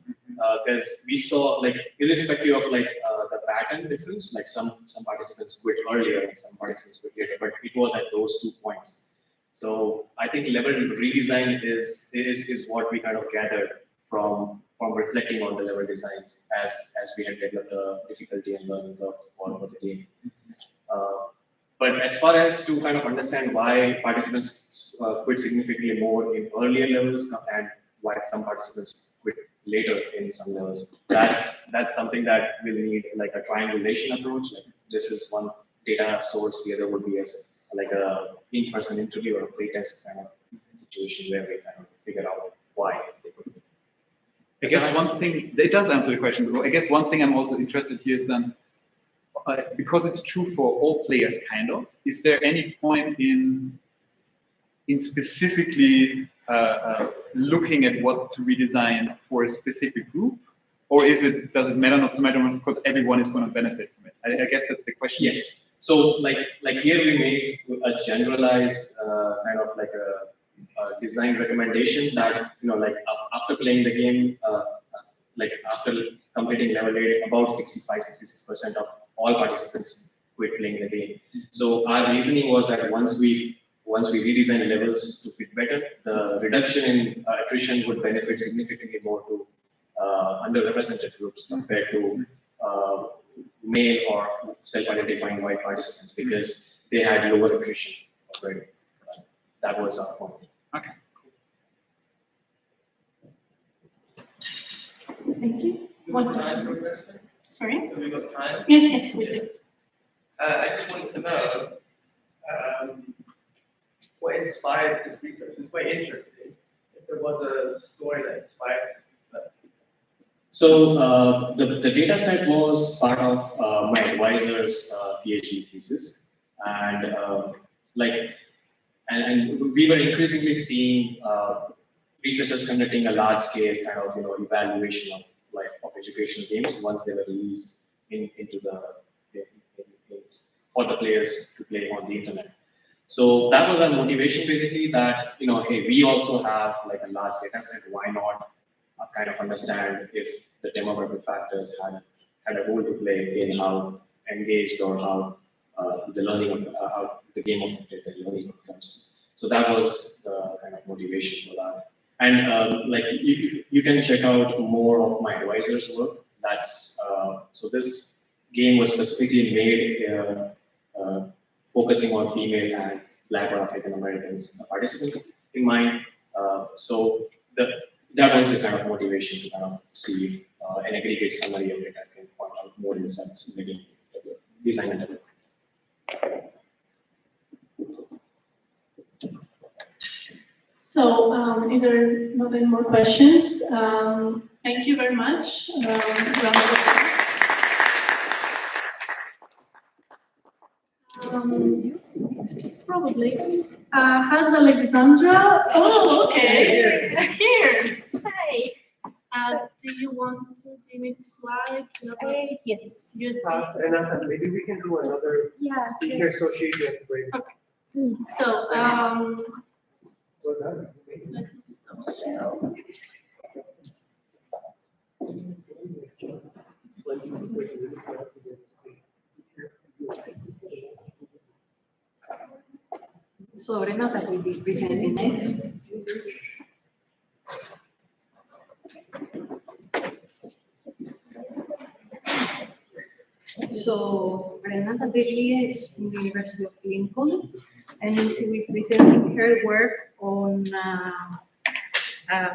because we saw like irrespective of like the pattern difference, like some participants quit earlier and some participants quit later, but it was at those 2 points. So I think level redesign is what we kind of gathered from reflecting on the level designs as we had developed a difficulty and learning curve for the game. but as far as to kind of understand why participants quit significantly more in earlier levels and why some participants quit later in some levels, that's something that will need like a triangulation approach. Like this is one data source, the other would be as like a in-person interview or a playtest kind of situation where we kind of figure out why they quit. I guess one thing, it does answer the question. I guess one thing I'm also interested here is then, because it's true for all players, kind of, is there any point in specifically looking at what to redesign for a specific group? Or does it matter not to matter because everyone is going to benefit from it? I guess that's the question. Yes. So like here we make a generalized kind of like a design recommendation that, like after playing the game, like after completing level 8, about 65-66% of all participants quit playing the game. So our reasoning was that once we redesign levels to fit better, the reduction in attrition would benefit significantly more to underrepresented groups compared to male or self-identifying white participants because they had lower attrition already. That was our point. Okay. Thank you. One question. Sorry? Have we got time? Yes, we do. I just wanted to know what inspired this research. It's quite interesting. If there was a story that inspired it. So the data set was part of my advisor's PhD thesis, and and we were increasingly seeing researchers conducting a large-scale kind of evaluation of educational games once they were released into for the players to play on the internet. So that was our motivation basically. That hey, we also have like a large data set. Why not kind of understand if the demographic factors had a role to play in how engaged or how the learning of how the game affected the learning outcomes. So that was the kind of motivation for that. And like you can check out more of my advisor's work. That's so this game was specifically made focusing on female and Black or African Americans participants in mind. So that was the kind of motivation to kind of see an aggregate summary of it and can point out more insights in the game design and development. So, if there are not any more questions, thank you very much. Probably. How's Alexandra? Oh, okay. Here. Hi. Do you need slides? Yes. Use these. Renata, maybe we can do another speaker so she gets ready. Okay. So, Well done. let me stop share. So Renata will be presenting next. So Renata Delia is from the University of Lincoln, and she will be presenting her work on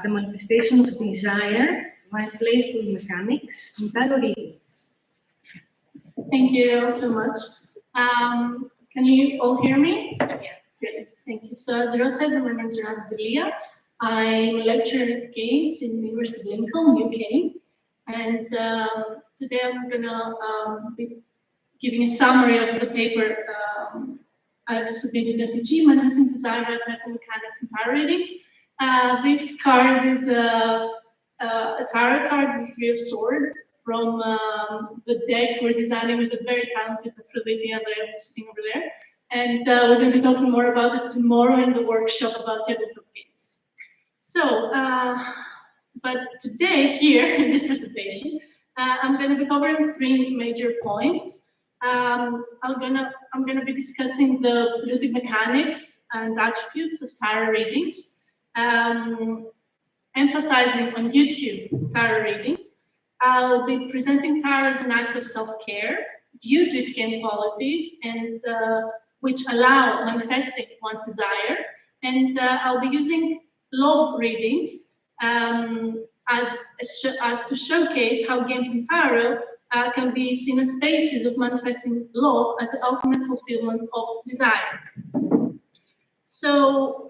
the manifestation of desire by playful mechanics in tarot readings. Thank you so much. Can you all hear me? Yeah. Good. Thank you. So as Rose said, my name is Renata Delia. I'm a lecturer at games in the University of Lincoln, UK. And today I'm gonna be giving a summary of the paper I've submitted to FDG, Manifesting Desire by Playful Mechanics and Tarot Readings. This card is a tarot card with 3 of Swords from the deck we're designing with a very talented Aphrodite sitting over there. And we're going to be talking more about it tomorrow in the workshop about tabletop games. So, but today here in this presentation, I'm going to be covering 3 major points. I'm gonna be discussing the ludic mechanics and attributes of tarot readings, emphasizing on YouTube tarot readings. I'll be presenting tarot as an act of self-care due to its game qualities and which allow manifesting one's desire. And I'll be using love readings as to showcase how games in tarot can be seen as spaces of manifesting love as the ultimate fulfillment of desire. So,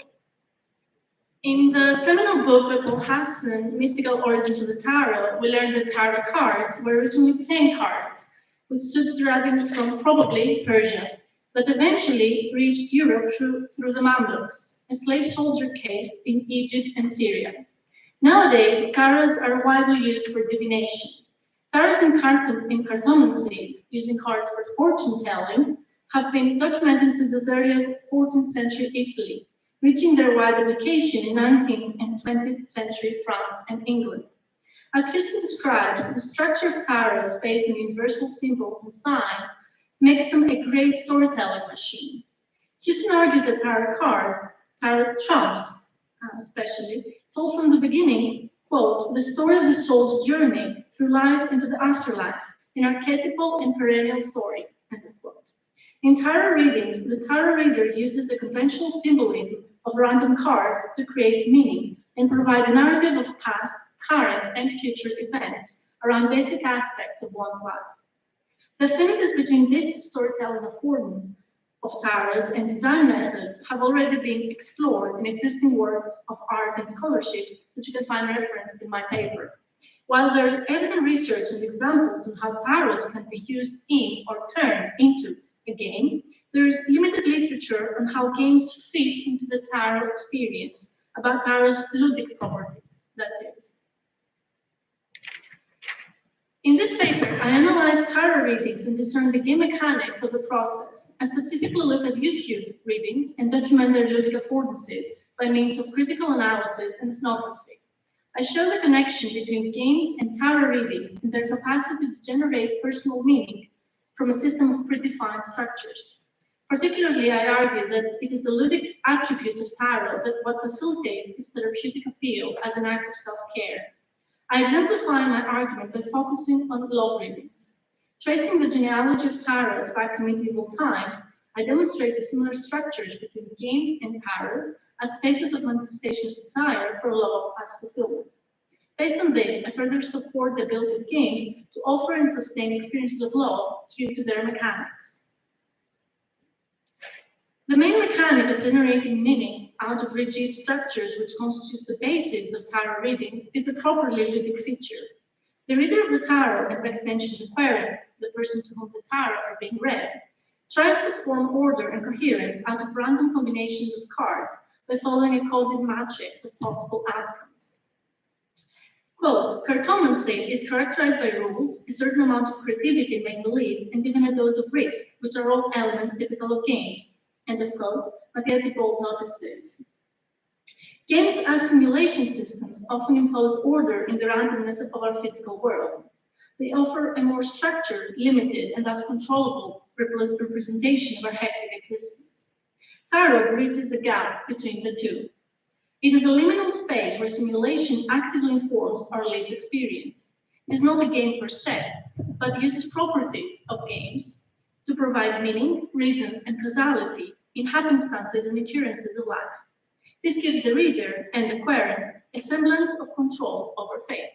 in the seminal book by Paul Hassan, Mystical Origins of the Tarot, we learned that tarot cards were originally playing cards, with suits deriving from probably Persia, but eventually reached Europe through the Mamluks, a slave soldier caste in Egypt and Syria. Nowadays, tarots are widely used for divination. Tarots in cartomancy, using cards for fortune-telling, have been documented since as early as 14th century Italy, reaching their wide application in 19th and 20th century France and England. As Houston describes, the structure of tarots based on universal symbols and signs makes them a great storytelling machine. Houston argues that tarot cards, tarot trumps especially, told from the beginning, quote, the story of the soul's journey through life into the afterlife, an archetypal and perennial story, end of quote. In tarot readings, the tarot reader uses the conventional symbolism of random cards to create meaning and provide a narrative of past, current, and future events around basic aspects of one's life. The affinities between this storytelling affordance of tarots and design methods have already been explored in existing works of art and scholarship, which you can find referenced in my paper. While there is evident research and examples on how tarots can be used in or turned into a game, there is limited literature on how games fit into the tarot experience, about tarot's ludic properties, that is. In this paper, I analyzed tarot readings and discerned the game mechanics of the process. I specifically looked at YouTube readings and document their ludic affordances by means of critical analysis and ethnography. I show the connection between games and tarot readings and their capacity to generate personal meaning from a system of predefined structures. Particularly, I argue that it is the ludic attributes of tarot that what facilitates its therapeutic appeal as an act of self-care. I exemplify my argument by focusing on love readings. Tracing the genealogy of tarots back to medieval times, I demonstrate the similar structures between games and tarots as spaces of manifestation of desire for love as fulfillment. Based on this, I further support the ability of games to offer and sustain experiences of love due to their mechanics. The main mechanic of generating meaning out of rigid structures, which constitutes the basis of tarot readings, is a properly ludic feature. The reader of the tarot, and by extension the querent, the person to whom the tarot are being read, tries to form order and coherence out of random combinations of cards by following a coded matrix of possible outcomes. Quote, cartomancy is characterized by rules, a certain amount of creativity and make-believe, and even a dose of risk, which are all elements typical of games. End of quote. Mathieu Bold notices. Games as simulation systems often impose order in the randomness of our physical world. They offer a more structured, limited, and thus controllable representation of our hectic existence. Tarot bridges the gap between the two. It is a liminal space where simulation actively informs our lived experience. It is not a game per se, but uses properties of games to provide meaning, reason, and causality in happenstances and occurrences of life. This gives the reader and the querent a semblance of control over fate.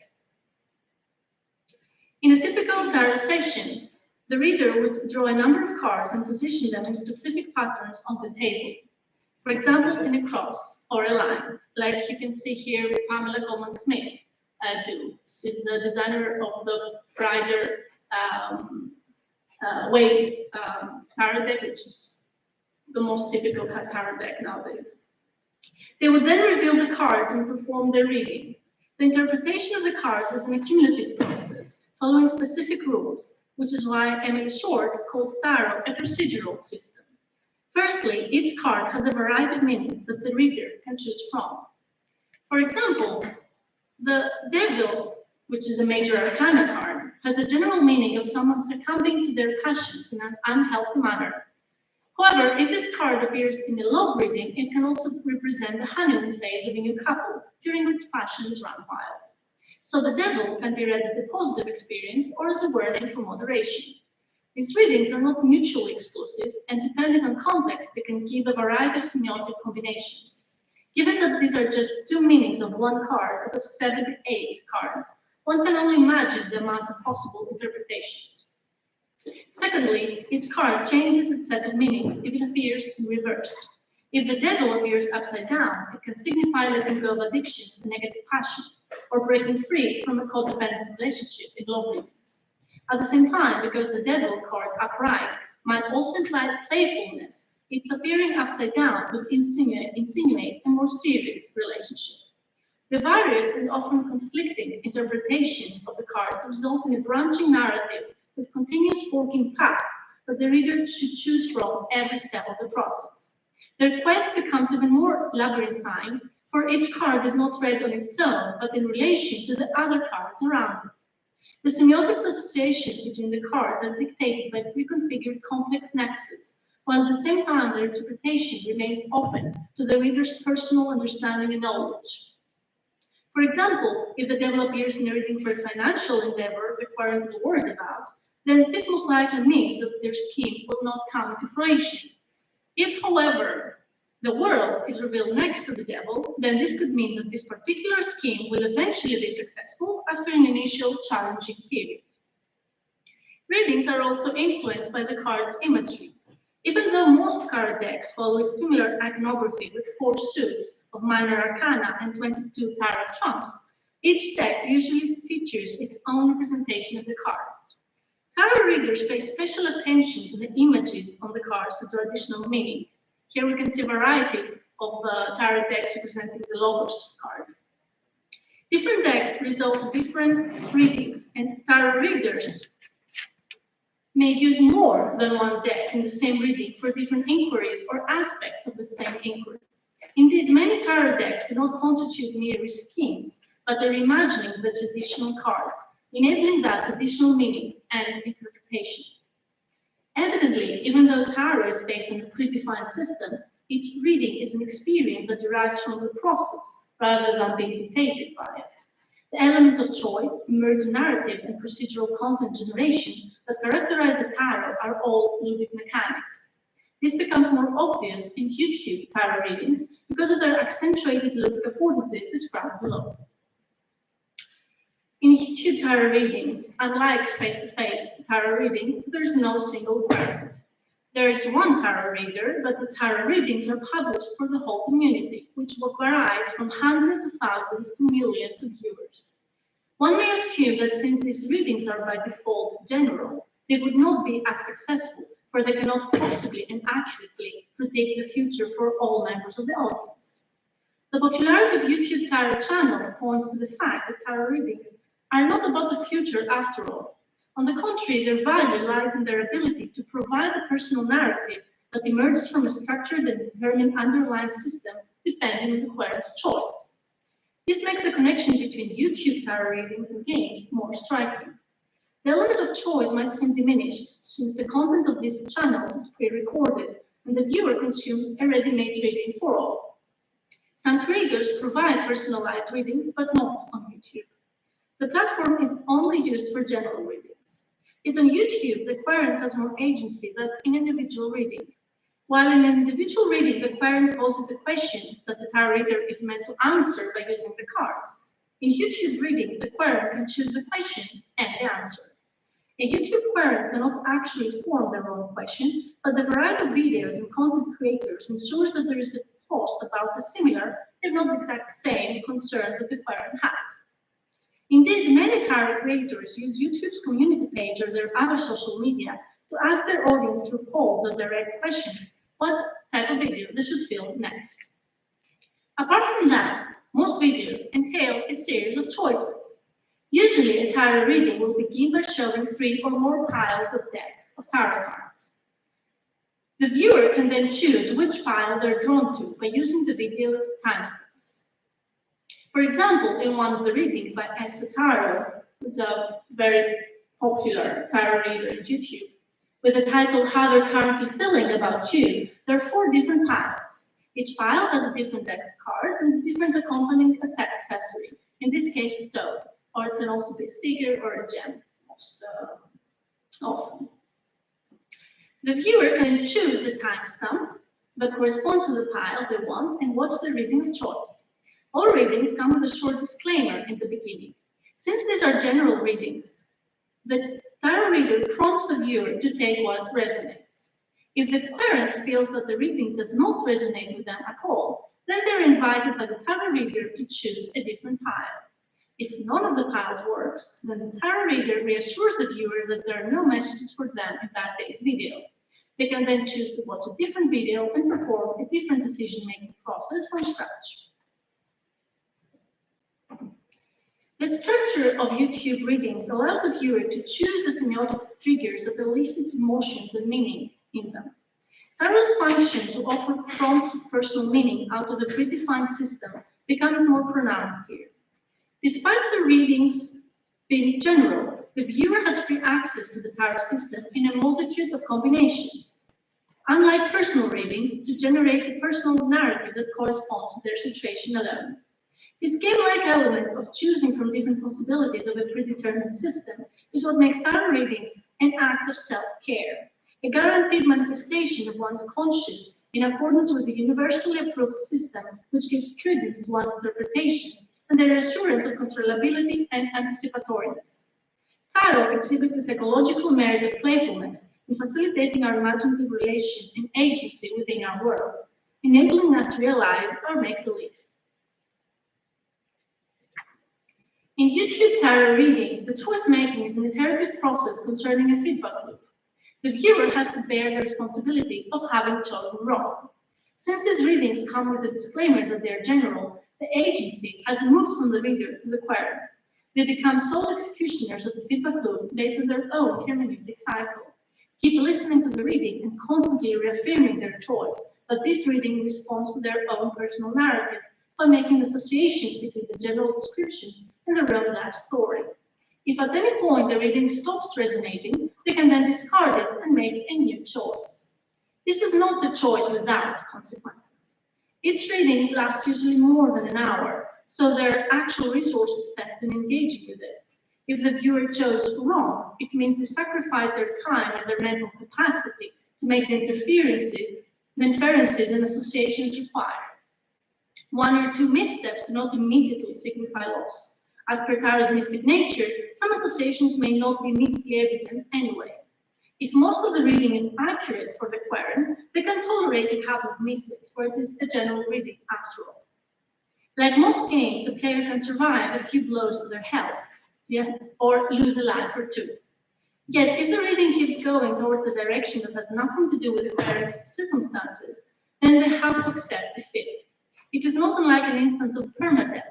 In a typical tarot session, the reader would draw a number of cards and position them in specific patterns on the table. For example, in a cross or a line, like you can see here with Pamela Coleman-Smith do. She's the designer of the Rider weight tarot deck, which is the most typical tarot deck nowadays. They would then reveal the cards and perform their reading. The interpretation of the cards is an accumulative process, following specific rules, which is why Emily Short calls tarot a procedural system. Firstly, each card has a variety of meanings that the reader can choose from. For example, the Devil, which is a major arcana card, has the general meaning of someone succumbing to their passions in an unhealthy manner. However, if this card appears in a love reading, it can also represent the honeymoon phase of a new couple, during which passions run wild. So the Devil can be read as a positive experience or as a warning for moderation. These readings are not mutually exclusive and depend depending on context, they can give a variety of semiotic combinations. Given that these are just two meanings of one card out of 78 cards, one can only imagine the amount of possible interpretations. Secondly, each card changes its set of meanings if it appears in reverse. If the devil appears upside down, it can signify letting go of addictions and negative passions, or breaking free from a codependent relationship in loneliness. At the same time, because the devil card upright might also imply playfulness, its appearing upside down would insinuate a more serious relationship. The various and often conflicting interpretations of the cards result in a branching narrative with continuous forking paths that the reader should choose from every step of the process. The quest becomes even more labyrinthine, for each card is not read on its own, but in relation to the other cards around it. The semiotics associations between the cards are dictated by preconfigured complex nexus, while at the same time their interpretation remains open to the reader's personal understanding and knowledge. For example, if the devil appears in a reading for a financial endeavor the client is worried about, then this most likely means that their scheme will not come into fruition. If, however, the world is revealed next to the devil, then this could mean that this particular scheme will eventually be successful after an initial challenging period. Readings are also influenced by the card's imagery. Even though most card decks follow a similar iconography with 4 suits of minor arcana and 22 tarot trumps, each deck usually features its own representation of the cards. Tarot readers pay special attention to the images on the cards to draw additional meaning. Here we can see a variety of tarot decks representing the Lover's card. Different decks result in different readings, and tarot readers may use more than one deck in the same reading for different inquiries or aspects of the same inquiry. Indeed, many tarot decks do not constitute mere schemes, but a reimagining of the traditional cards, enabling thus additional meanings and interpretations. Evidently, even though tarot is based on a predefined system, each reading is an experience that derives from the process rather than being dictated by it. The elements of choice, emergent narrative, and procedural content generation that characterize the tarot are all ludic mechanics. This becomes more obvious in YouTube tarot readings because of their accentuated ludic affordances described below. In YouTube tarot readings, unlike face-to-face tarot readings, there is no single parent. There is one tarot reader, but the tarot readings are published for the whole community, which varies from hundreds of thousands to millions of viewers. One may assume that since these readings are by default general, they would not be as successful, for they cannot possibly and accurately predict the future for all members of the audience. The popularity of YouTube tarot channels points to the fact that tarot readings are not about the future after all. On the contrary, their value lies in their ability to provide a personal narrative that emerges from a structured and determined underlying system depending on the query's choice. This makes the connection between YouTube tarot readings and games more striking. The element of choice might seem diminished since the content of these channels is pre-recorded and the viewer consumes a ready-made reading for all. Some creators provide personalized readings, but not on YouTube. The platform is only used for general readings. Yet on YouTube, the querent has more agency than in an individual reading. While in an individual reading, the querent poses the question that the tarot reader is meant to answer by using the cards. In YouTube readings, the querent can choose the question and the answer. A YouTube querent cannot actually form their own question, but the variety of videos and content creators ensures that there is a post about the similar, if not exact same, concern that the querent has. Indeed, many tarot creators use YouTube's community page or their other social media to ask their audience through polls or direct questions what type of video they should film next. Apart from that, most videos entail a series of choices. Usually, a tarot reading will begin by showing 3 or more piles of decks of tarot cards. The viewer can then choose which pile they're drawn to by using the video's timestamps. For example, in one of the readings by S. Tarot, who's a very popular tarot reader on YouTube, with the title How They're Currently Feeling About You, there are 4 different piles. Each pile has a different deck of cards and a different accompanying accessory, in this case a stone, or it can also be a sticker or a gem, most often. The viewer can choose the timestamp that corresponds to the pile they want and watch the reading of choice. All readings come with a short disclaimer in the beginning. Since these are general readings, the tarot reader prompts the viewer to take what resonates. If the querent feels that the reading does not resonate with them at all, then they're invited by the tarot reader to choose a different pile. If none of the piles works, then the tarot reader reassures the viewer that there are no messages for them in that day's video. They can then choose to watch a different video and perform a different decision-making process from scratch. The structure of YouTube readings allows the viewer to choose the semiotic triggers that elicit emotions and meaning in them. Tarot's function to offer prompts of personal meaning out of a predefined system becomes more pronounced here. Despite the readings being general, the viewer has free access to the tarot system in a multitude of combinations. Unlike personal readings, to generate a personal narrative that corresponds to their situation alone. This game-like element of choosing from different possibilities of a predetermined system is what makes tarot readings an act of self-care, a guaranteed manifestation of one's conscience in accordance with the universally approved system, which gives credence to one's interpretations and their assurance of controllability and anticipatoriness. Tarot exhibits a psychological merit of playfulness in facilitating our imaginative relation and agency within our world, enabling us to realize our make-believe. In YouTube tarot readings, the choice making is an iterative process concerning a feedback loop. The viewer has to bear the responsibility of having chosen wrong. Since these readings come with a disclaimer that they are general, the agency has moved from the reader to the querent. They become sole executioners of the feedback loop based on their own hermeneutic cycle. Keep listening to the reading and constantly reaffirming their choice that this reading responds to their own personal narrative by making associations between the general descriptions and the real life story. If at any point the reading stops resonating, they can then discard it and make a new choice. This is not a choice without consequences. Each reading lasts usually more than an hour, so there are actual resources spent in engaging with it. If the viewer chose wrong, it means they sacrificed their time and their mental capacity to make the inferences and associations required. One or two missteps do not immediately signify loss. As per tarot's mystic nature, some associations may not be immediately evident anyway. If most of the reading is accurate for the querent, they can tolerate a couple of misses, for it is a general reading after all. Like most games, the player can survive a few blows to their health, or lose a life or two. Yet, if the reading keeps going towards a direction that has nothing to do with the querent's circumstances, then they have to accept defeat. It is not unlike an instance of permadeath,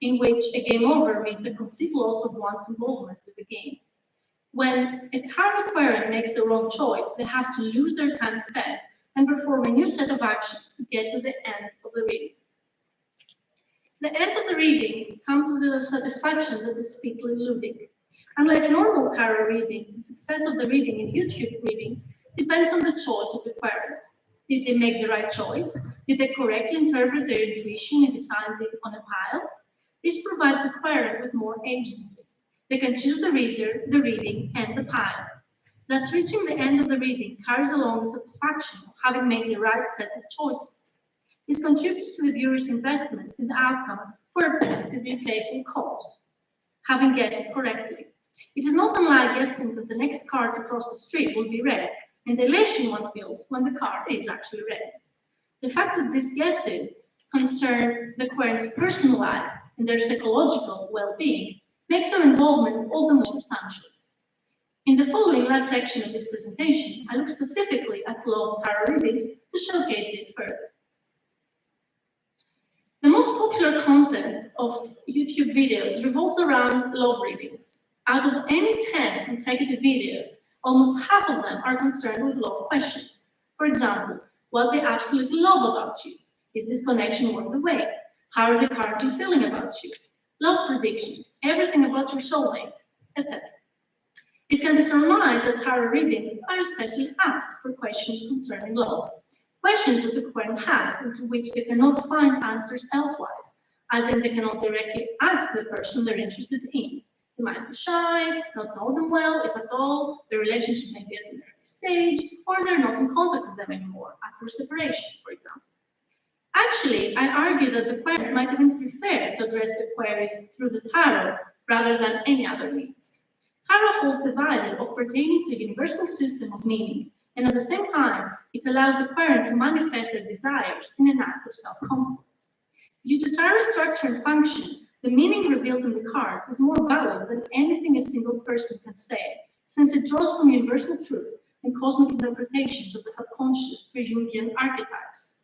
in which a game over means a complete loss of one's involvement with the game. When a tarot querent makes the wrong choice, they have to lose their time spent and perform a new set of actions to get to the end of the reading. The end of the reading comes with a satisfaction that is fitly ludic. Unlike normal tarot readings, the success of the reading in YouTube readings depends on the choice of the querent. Did they make the right choice? Did they correctly interpret their intuition and decide it on a pile? This provides the querent with more agency. They can choose the reader, the reading, and the pile. Thus, reaching the end of the reading carries along the satisfaction of having made the right set of choices. This contributes to the viewer's investment in the outcome for a positively playful cause, having guessed correctly. It is not unlike guessing that the next card to cross the street will be red, and the elation one feels when the card is actually red. The fact that these guesses concern the querent's personal life and their psychological well-being makes their involvement all the more substantial. In the following last section of this presentation, I look specifically at love tarot readings to showcase this further. The most popular content of YouTube videos revolves around love readings. Out of any 10 consecutive videos, almost half of them are concerned with love questions. For example, what they absolutely love about you. Is this connection worth the wait? How are they currently feeling about you? Love predictions, everything about your soulmate, etc. It can be surmised that tarot readings are especially apt for questions concerning love. Questions that the querent has and to which they cannot find answers elsewise, as in they cannot directly ask the person they're interested in. They might be shy, not know them well, if at all, the relationship may be at an early stage, or they're not in contact with them anymore after separation, for example. Actually, I argue that the parents might even prefer to address the queries through the tarot rather than any other means. Tarot holds the value of pertaining to a universal system of meaning, and at the same time, it allows the parent to manifest their desires in an act of self-comfort. Due to tarot structure and function, the meaning revealed in the cards is more valuable than anything a single person can say, since it draws from universal truth and cosmic interpretations of the subconscious through Jungian archetypes.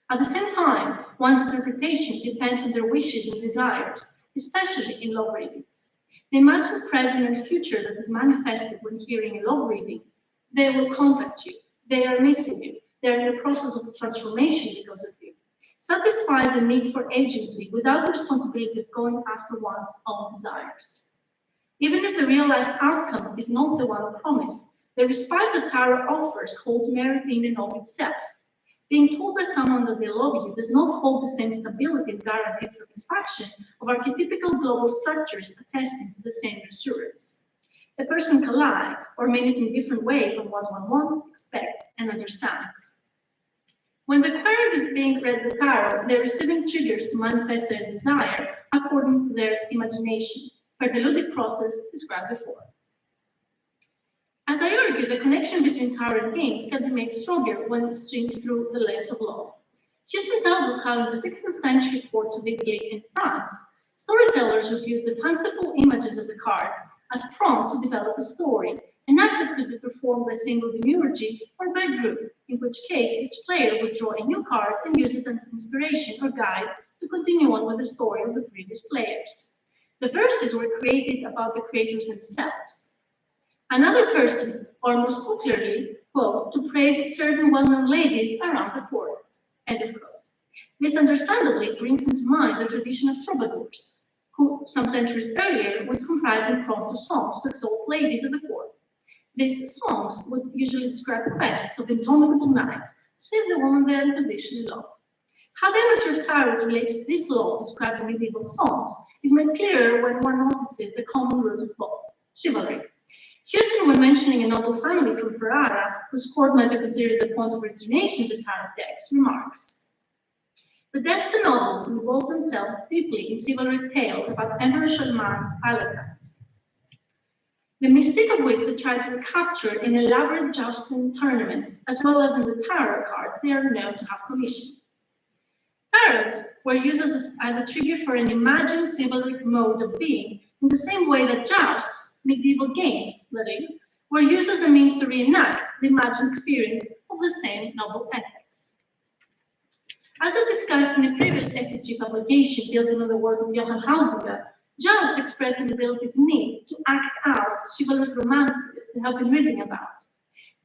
At the same time, one's interpretation depends on their wishes and desires, especially in love readings. The imagined present and future that is manifested when hearing a love reading, they will contact you, they are missing you, they are in the process of transformation because of you. Satisfies a need for agency without the responsibility of going after one's own desires. Even if the real-life outcome is not the one promised, the respite that tarot offers holds merit in and of itself. Being told by someone that they love you does not hold the same stability and guaranteed satisfaction of archetypical global structures attesting to the same assurance. A person can lie or mean it in a different way from what one wants, expects, and understands. When the parent is being read the tarot, they're receiving triggers to manifest their desire according to their imagination, per the ludic process described before. As I argue, the connection between tarot and games can be made stronger when seen through the lens of love. Houston tells us how in the 16th century courts of Italy and France, storytellers would use the fanciful images of the cards as prompts to develop a story, an act that could be performed by single demiurgy or by group, in which case each player would draw a new card and use it as inspiration or guide to continue on with the story of the previous players. The verses were created about the creators themselves. Another person, or most popularly, quote, to praise certain well-known ladies around the court, end of quote. This understandably brings into mind the tradition of troubadours, who some centuries earlier would comprise impromptu songs to exalt ladies of the court. These songs would usually describe quests of indomitable knights to save the woman they unconditionally love. How the amateur of tarot relates to this law described in medieval songs is made clearer when one notices the common root of both, chivalry. Houston, when mentioning a noble family from Ferrara, whose court might be considered the point of origination of the tarot decks, remarks, the Destin novels involve themselves deeply in chivalric tales about Emperor Charlemagne's paladins, the mystique of which they try to recapture in elaborate jousting tournaments, as well as in the tarot cards they are known to have commissioned. Tarots were used as a trigger for an imagined chivalric mode of being, in the same way that jousts, medieval games, that is, were used as a means to reenact the imagined experience of the same noble ethics. As I discussed in a previous FDG publication building on the work of Johann Hausinger, Joust expressed the ability's need to act out chivalric romances they have been reading about.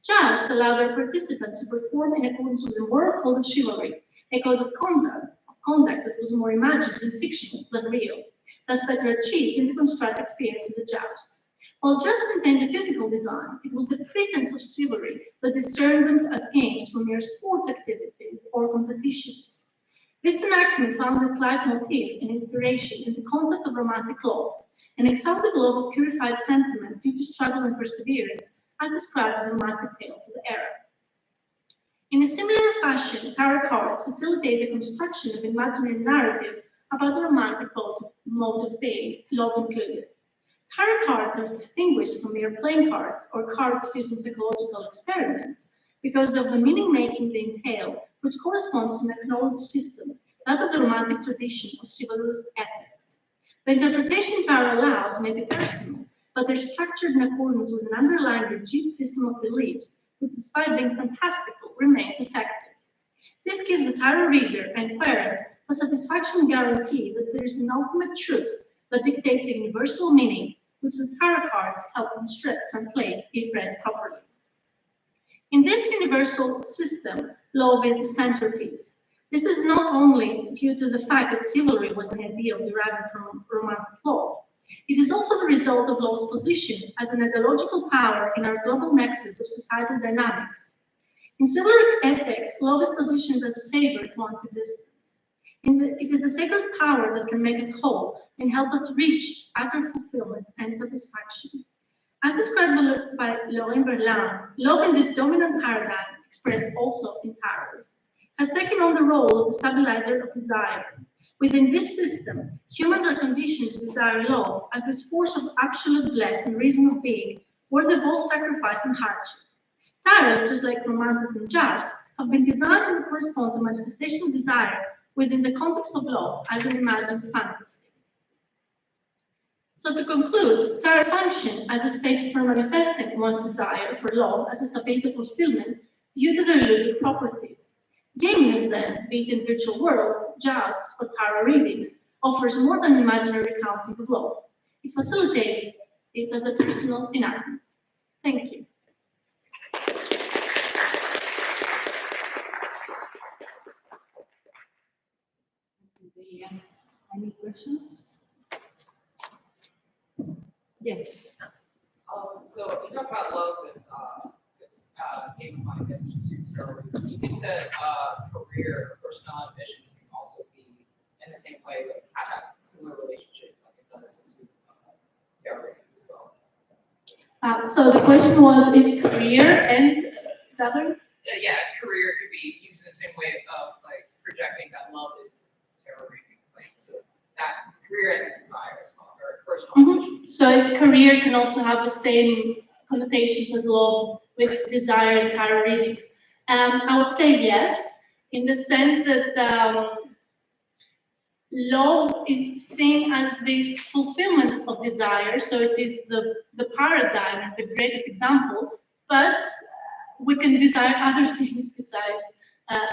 Joust allowed their participants to perform in accordance with the moral code of chivalry, a code of conduct that was more imagined and fictional than real, thus better achieved in the constructed experience of the joust. While Joust contained the physical design, it was the pretense of chivalry that discerned them as games from mere sports activities or competitions. This enactment found its leitmotif and inspiration in the concept of romantic love, an exalted love of purified sentiment due to struggle and perseverance, as described in the romantic tales of the era. In a similar fashion, tarot cards facilitate the construction of imaginary narrative about a romantic mode of being, love included. Tarot cards are distinguished from mere playing cards or cards used in psychological experiments because of the meaning-making they entail, which corresponds to an acknowledged system, that of the romantic tradition of chivalrous ethics. The interpretation tarot allows may be personal, but they're structured in accordance with an underlying rigid system of beliefs, which, despite being fantastical, remains effective. This gives the tarot reader and parent a satisfaction guarantee that there is an ultimate truth that dictates a universal meaning, which the tarot cards help them translate if read properly. In this universal system, love is the centerpiece. This is not only due to the fact that chivalry was an ideal derived from romantic love. It is also the result of love's position as an ideological power in our global nexus of societal dynamics. In chivalric ethics, love is positioned as a savior to one's existence. It is the sacred power that can make us whole and help us reach utter fulfillment and satisfaction. As described by Lauren Berlin, love in this dominant paradigm, expressed also in tarots, has taken on the role of the stabilizer of desire. Within this system, humans are conditioned to desire love as this force of absolute bliss and reason of being, worthy of all sacrifice and hardship. Tarots, just like romances and jazz, have been designed to correspond to manifestation of desire within the context of love as an imagined fantasy. So to conclude, tarot function as a space for manifesting one's desire for love as a stability of fulfillment due to their ludic properties. Gameness then, be it in virtual worlds, jazz, or tarot readings, offers more than imaginary recounting of love. It facilitates it as a personal enactment. Thank you. Any questions? Yes. So you talk about love and it's gamifying this to terror. Do you think that career or personal ambitions can also be in the same way, like have a similar relationship like it does to terror as well? So the question was if career and the other? Yeah, career could be used in the same way of like projecting that love is terror. Like, so that career as a desire as well, or personal ambitions. So if career can also have the same connotations as love with desire and tarot readings. I would say yes, in the sense that love is seen as this fulfillment of desire, so it is the paradigm and the greatest example, but we can desire other things besides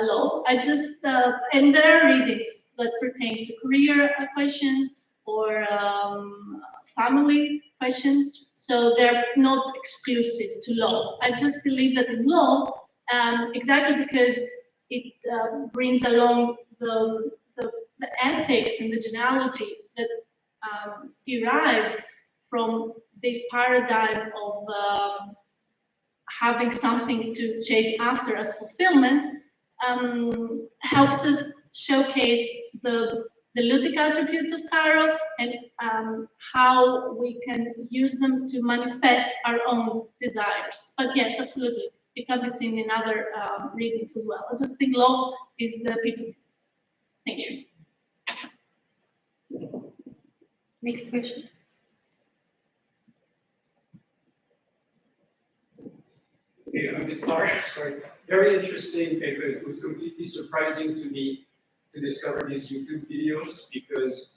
love. And there are readings that pertain to career questions or family questions, so they're not exclusive to love. I just believe that in love, exactly because it brings along the ethics and the genealogy that derives from this paradigm of having something to chase after as fulfillment, helps us showcase the ludic attributes of tarot and how we can use them to manifest our own desires. But yes, absolutely, it can be seen in other readings as well. I just think love is the epitome. Thank you. Next question. Okay, I'm a bit far, sorry. Very interesting paper. It was completely surprising to me to discover these YouTube videos because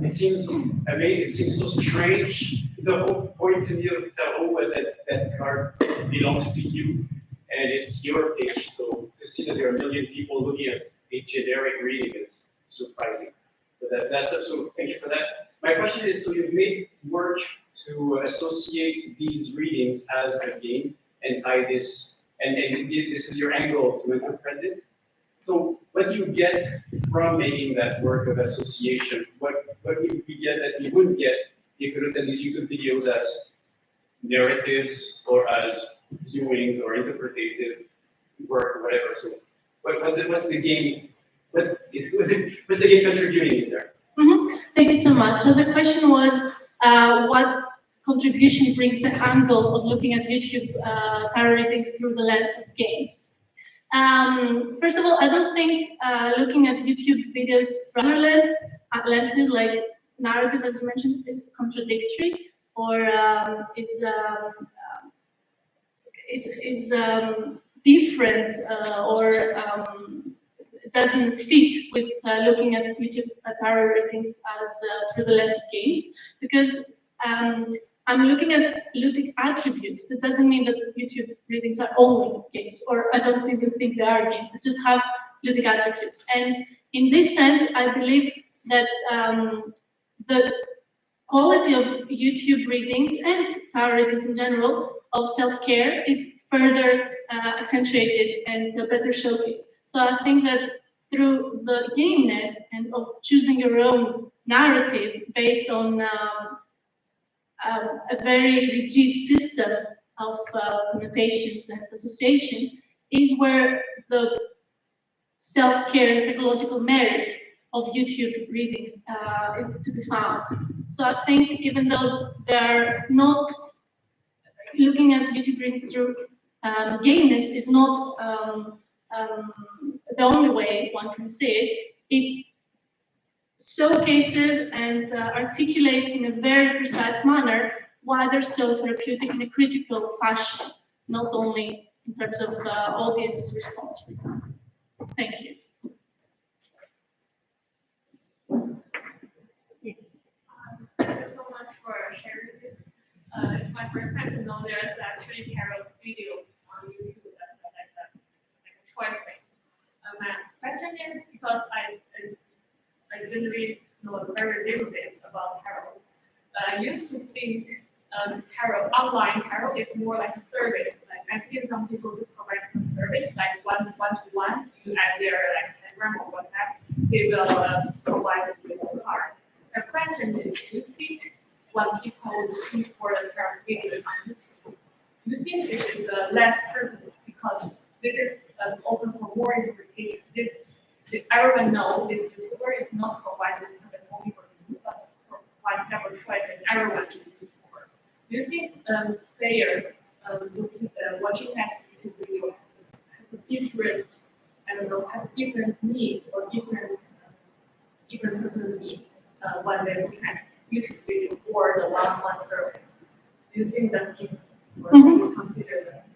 it seems amazing. It seems so strange. The whole point to me of tarot was that card belongs to you and it's your page. So to see that there are a million people looking at a generic reading is surprising. But that's so thank you for that. My question is, so you've made work to associate these readings as a game and tie this, and this is your angle to interpret it. So what do you get from making that work of association? What would we get that we wouldn't get if you looked at these YouTube videos as narratives or as viewings or interpretative work or whatever? So what's the game? What's the game contributing in there? Thank you so much. So the question was, what contribution brings the angle of looking at YouTube tarot readings through the lens of games? First of all, I don't think looking at YouTube videos from other lenses like narrative, as you mentioned, is contradictory or is different or doesn't fit with looking at YouTube tarot readings as through the lens of games, because I'm looking at ludic attributes. That doesn't mean that YouTube readings are only games, or I don't even think they are games. They just have ludic attributes. And in this sense, I believe that the quality of YouTube readings and tarot readings in general of self-care is further accentuated and better showcased. So I think that through the gameness and of choosing your own narrative based on a very rigid system of connotations and associations is where the self-care and psychological merit of YouTube readings is to be found. So I think even though they're not looking at YouTube readings through gameness is not the only way one can see it. It showcases and articulates in a very precise manner why they're so therapeutic in a critical fashion, not only in terms of audience response, for example. Thank you. Thank you so much for sharing this. It's my first time to know there's actually Carol's video on YouTube that's like a choice space. My question is because I didn't really know very little bit about Carol's. I used to think Carol, online Carol is more like a service. Like I've seen some people who provide some service, like one-to-one, you add their like Telegram or WhatsApp, they will provide you with cards. The question is, do you think when people look for the Carol videos on YouTube, do you think this is less personal because this is open for more interpretation? Everyone knows this YouTuber is not providing service only for you, but provide several choices everyone can look for. Do you think players watching that YouTube video has a different, I don't know, has different need or different personal need when they look at YouTube video or the one-on-one service? Do you think that's different or do you consider that?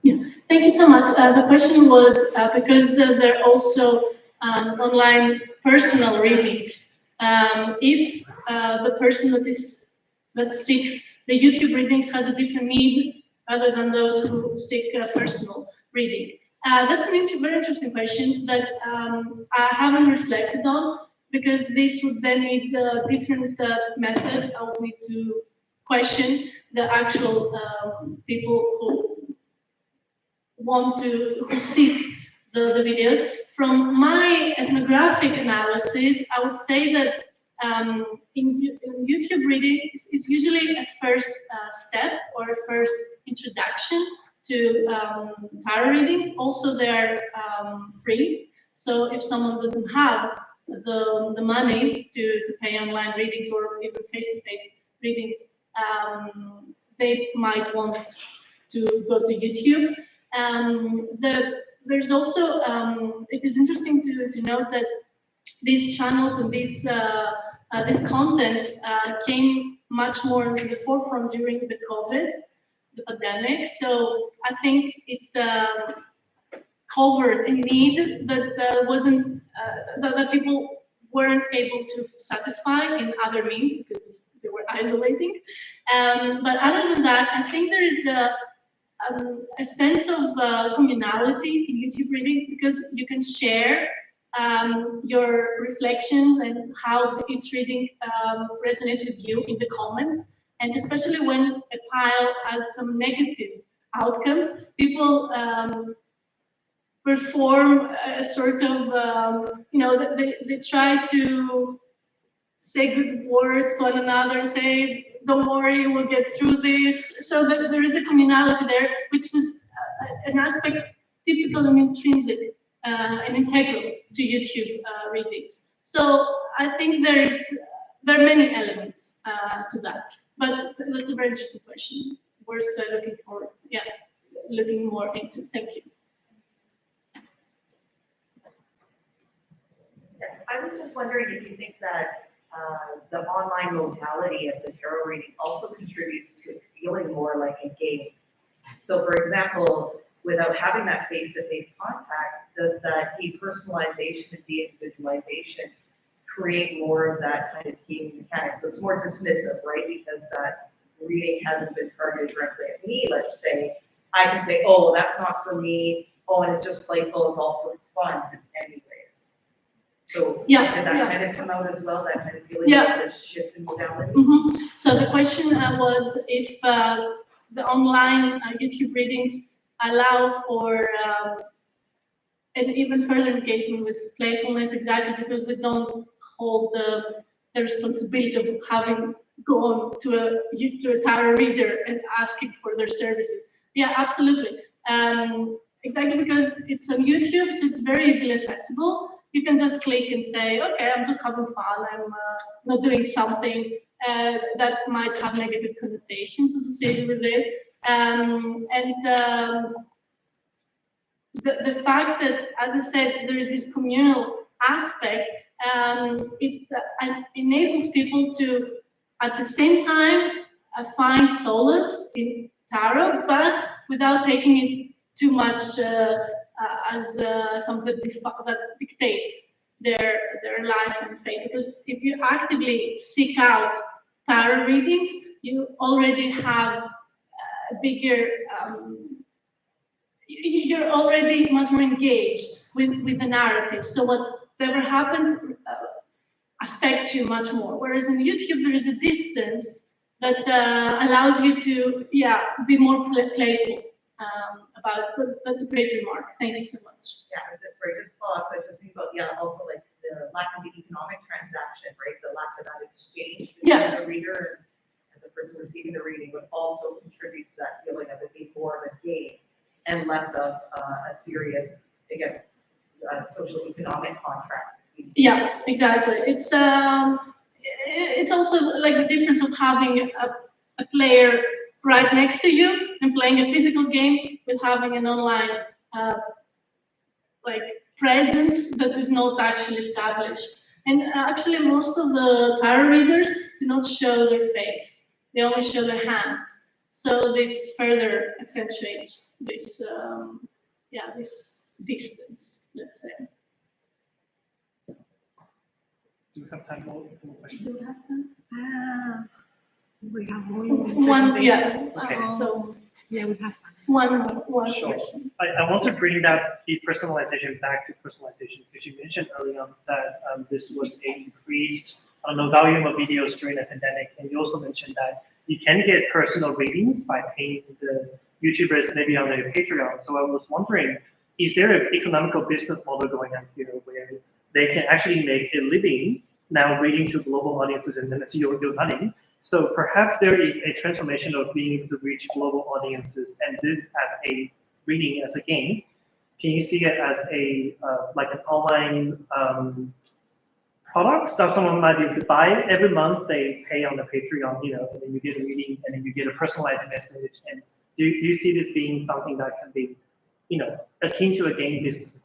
Yeah, thank you so much. The question was because there are also online personal readings. If the person that seeks the YouTube readings has a different need other than those who seek personal reading. That's a very interesting question that I haven't reflected on because this would then need a different method. I would need to question the actual people who seek the videos. From my ethnographic analysis, I would say that in YouTube readings, it's usually a first step or a first introduction to tarot readings. Also, they're free. So if someone doesn't have the money to pay online readings or even face-to-face readings, they might want to go to YouTube. There's also, it is interesting to note that these channels and this content came much more into the forefront during the the pandemic. So I think it covered a need that wasn't, that people weren't able to satisfy in other means because they were isolating. But other than that, I think there is a sense of communality in YouTube readings because you can share your reflections and how each reading resonates with you in the comments. And especially when a pile has some negative outcomes, people perform a sort of, they try to say good words to one another, say, don't worry, we'll get through this. So that there is a communality there, which is an aspect typical and intrinsic and integral to YouTube readings. So I think there are many elements to that. But that's a very interesting question. Worth looking more into. Thank you. Yes, I was just wondering if you think that the online modality of the tarot reading also contributes to it feeling more like a game. So for example, without having that face-to-face contact, does that depersonalization and de-individualization create more of that kind of game mechanic? So it's more dismissive, right? Because that reading hasn't been targeted directly at me, let's say. I can say, oh, that's not for me. Oh, and it's just playful, it's all for fun anyways. So did that kind of come out as well, that kind of feeling of the shift in modality? Mm-hmm. So the question was if the online YouTube readings allow for an even further engagement with playfulness, exactly because they don't hold the responsibility of having gone to a tarot reader and asking for their services. Yeah, absolutely. Exactly because it's on YouTube, so it's very easily accessible. You can just click and say, okay, I'm just having fun. I'm not doing something that might have negative connotations associated with it. The fact that, as I said, there is this communal aspect, it enables people to, at the same time, find solace in tarot, but without taking it too much as something that dictates their life and fate. Because if you actively seek out tarot readings, you already have a bigger, you're already much more engaged with the narrative. So whatever happens affects you much more. Whereas in YouTube, there is a distance that allows you to, be more playful about it. But that's a great remark. Thank you so much. Yeah, just follow up, I was thinking about, also like the lack of the economic transaction, right? The lack of that exchange between the reader and the person receiving the reading would also contribute to that feeling of it being more of a game and less of a serious, again, social economic contract. Yeah, exactly. It's also like the difference of having a player right next to you and playing a physical game with having an online like presence that is not actually established. And actually, most of the tarot readers do not show their face; they only show their hands. So this further accentuates this, this distance, let's say. Do we have time for more questions? Do we have time? We have One, yeah. Okay. So yeah, we have one Sure. question. I want to bring that depersonalization back to personalization, because you mentioned earlier on that this was a increased volume of videos during the pandemic, and you also mentioned that you can get personal readings by paying the YouTubers maybe on their Patreon. So I was wondering, is there an economical business model going on here where they can actually make a living now reading to global audiences and then see your money? So perhaps there is a transformation of being able to reach global audiences, and this as a reading as a game. Can you see it as a like an online product that someone might be able to buy every month? They pay on the Patreon, and then you get a reading, and then you get a personalized message. And do you see this being something that can be, akin to a game business?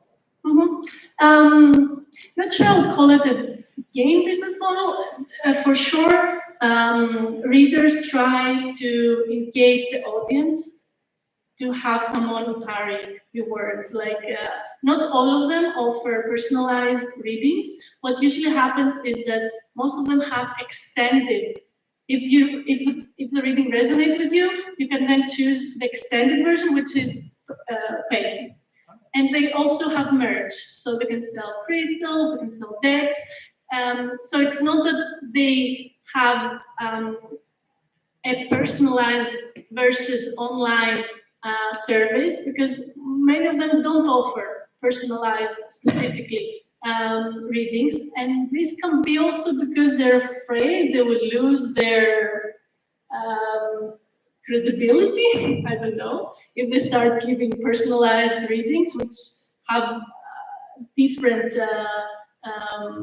Not sure I would call it a game business model. For sure, readers try to engage the audience to have someone who carry your words. Like, not all of them offer personalized readings. What usually happens is that most of them have extended. If the reading resonates with you, you can then choose the extended version, which is paid. And they also have merch, so they can sell crystals, they can sell decks. So it's not that they have a personalized versus online service, because many of them don't offer personalized specifically readings. And this can be also because they're afraid they will lose their credibility, I don't know, if they start giving personalized readings, which have different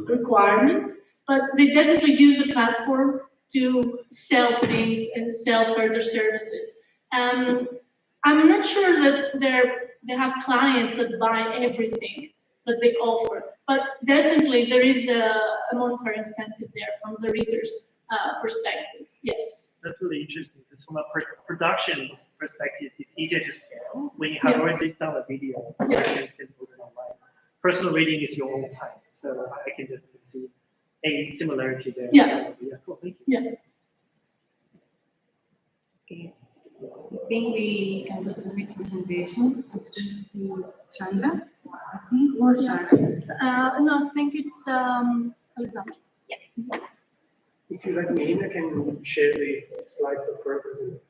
requirements, but they definitely use the platform to sell things and sell further services. I'm not sure that they have clients that buy everything that they offer, but definitely there is a monetary incentive there from the reader's perspective. Yes. That's really interesting, because from a production's perspective, it's easier to scale when you have already done a video. Productions can put it online. Personal reading is your own time, so I can definitely see a similarity there. Yeah. Cool, thank you. Yeah. Okay. I think we can go to the next presentation. To Sandra, I think, or Sarah. No, I think it's Alexandra. Yeah. If you let me in, I can share the slides of her presentation.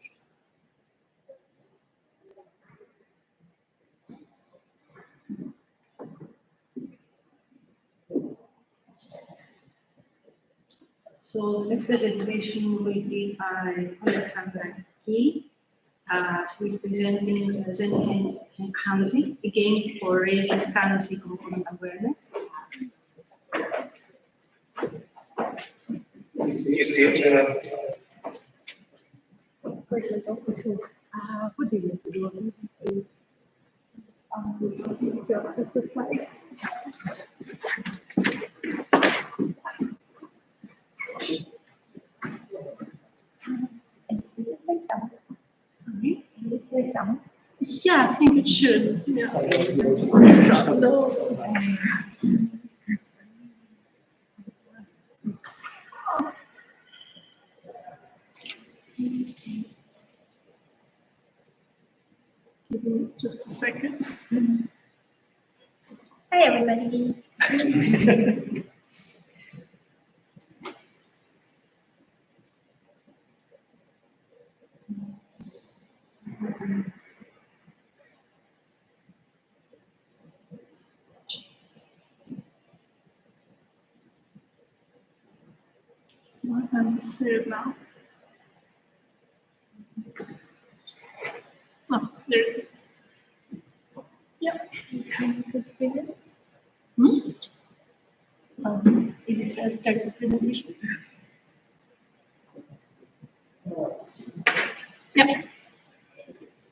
So the next presentation will be by Alexandra Key. She will be presenting Zen Hansi, a game for raising currency component awareness. You see it? Access the slides. Sorry? Yeah, I think it should. Yeah. Give me just a second. Hi, everybody. I can't see it now. Oh, there it is. Yep. Hmm? Is it start the presentation? Yep.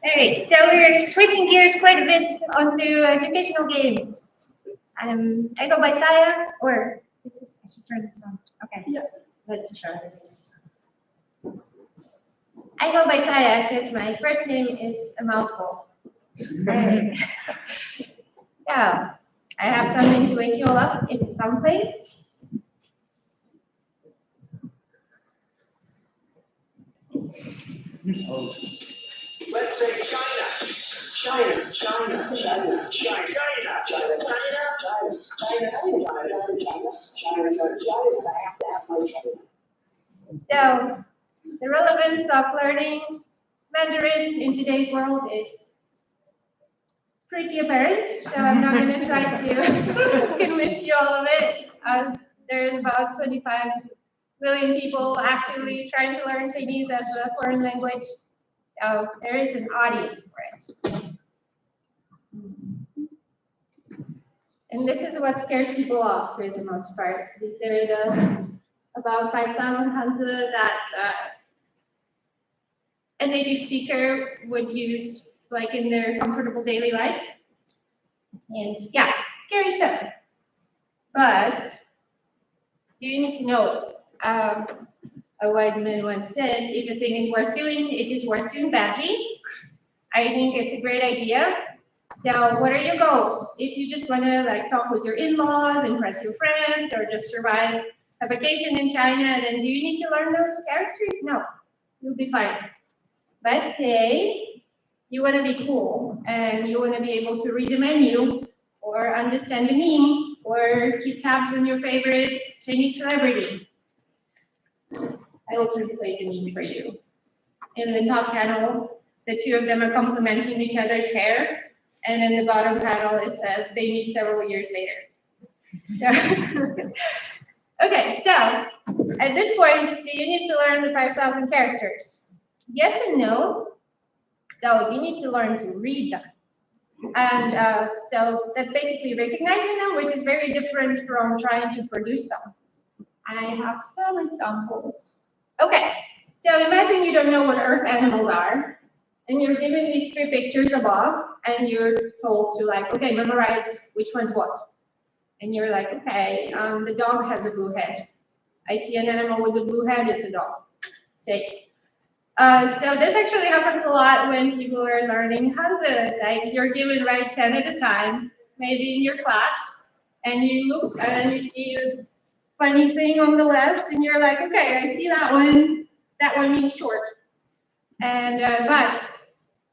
All right, so we're switching gears quite a bit onto educational games. I go by Saya, or this is, I should turn this on. Okay. Yeah. Let's try this. I go by Saya because my first name is a mouthful. Alright. So, I have something to wake you all up if it's someplace. Let's say China. China, China, China, China, China, China, China, So, the relevance of learning Mandarin in today's world is pretty apparent, so I'm not going to try to convince you all of it. There's about 25 million people actively trying to learn Chinese as a foreign language, so there is an audience for it. And this is what scares people off for the most part. These are the about 5,000 Hanzi that a native speaker would use like in their comfortable daily life. And yeah, scary stuff. But do you need to know it? A wise man once said, if a thing is worth doing, it is worth doing badly. I think it's a great idea. So what are your goals? If you just want to like talk with your in-laws, impress your friends, or just survive a vacation in China, then do you need to learn those characters? No, you'll be fine. Let's say you want to be cool and you want to be able to read the menu or understand the meme or keep tabs on your favorite Chinese celebrity. I will translate the meme for you. In the top panel, the two of them are complimenting each other's hair, and in the bottom panel it says they meet several years later. So, okay, so at this point, do you need to learn the 5,000 characters? Yes and no. So you need to learn to read them. And so that's basically recognizing them, which is very different from trying to produce them. I have some examples. Okay, so imagine you don't know what earth animals are, and you're given these 3 pictures above, and you're told to like, okay, memorize which one's what. And you're like, okay, the dog has a blue head. I see an animal with a blue head, it's a dog. Say. So this actually happens a lot when people are learning Hanzi. Like you're given 10 at a time, maybe in your class, and you look and you see this funny thing on the left, and you're like, okay, I see that one. That one means short. And but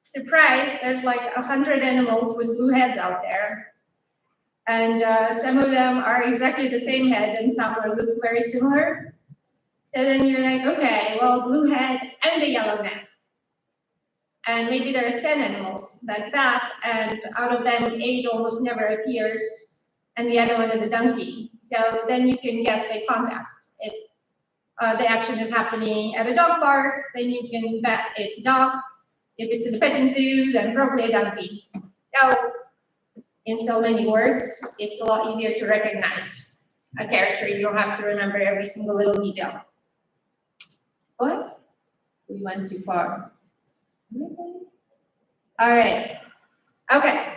surprise, there's like 100 animals with blue heads out there, and some of them are exactly the same head, and some look very similar. So then you're like, okay, well, blue head and a yellow neck. And maybe there's 10 animals like that, and out of them, 8 almost never appears, and the other one is a donkey. So then you can guess the context. If the action is happening at a dog park, then you can bet it's a dog. If it's in the petting zoo, then probably a donkey. So in so many words, it's a lot easier to recognize a character. You don't have to remember every single little detail. But we went too far. All right. Okay.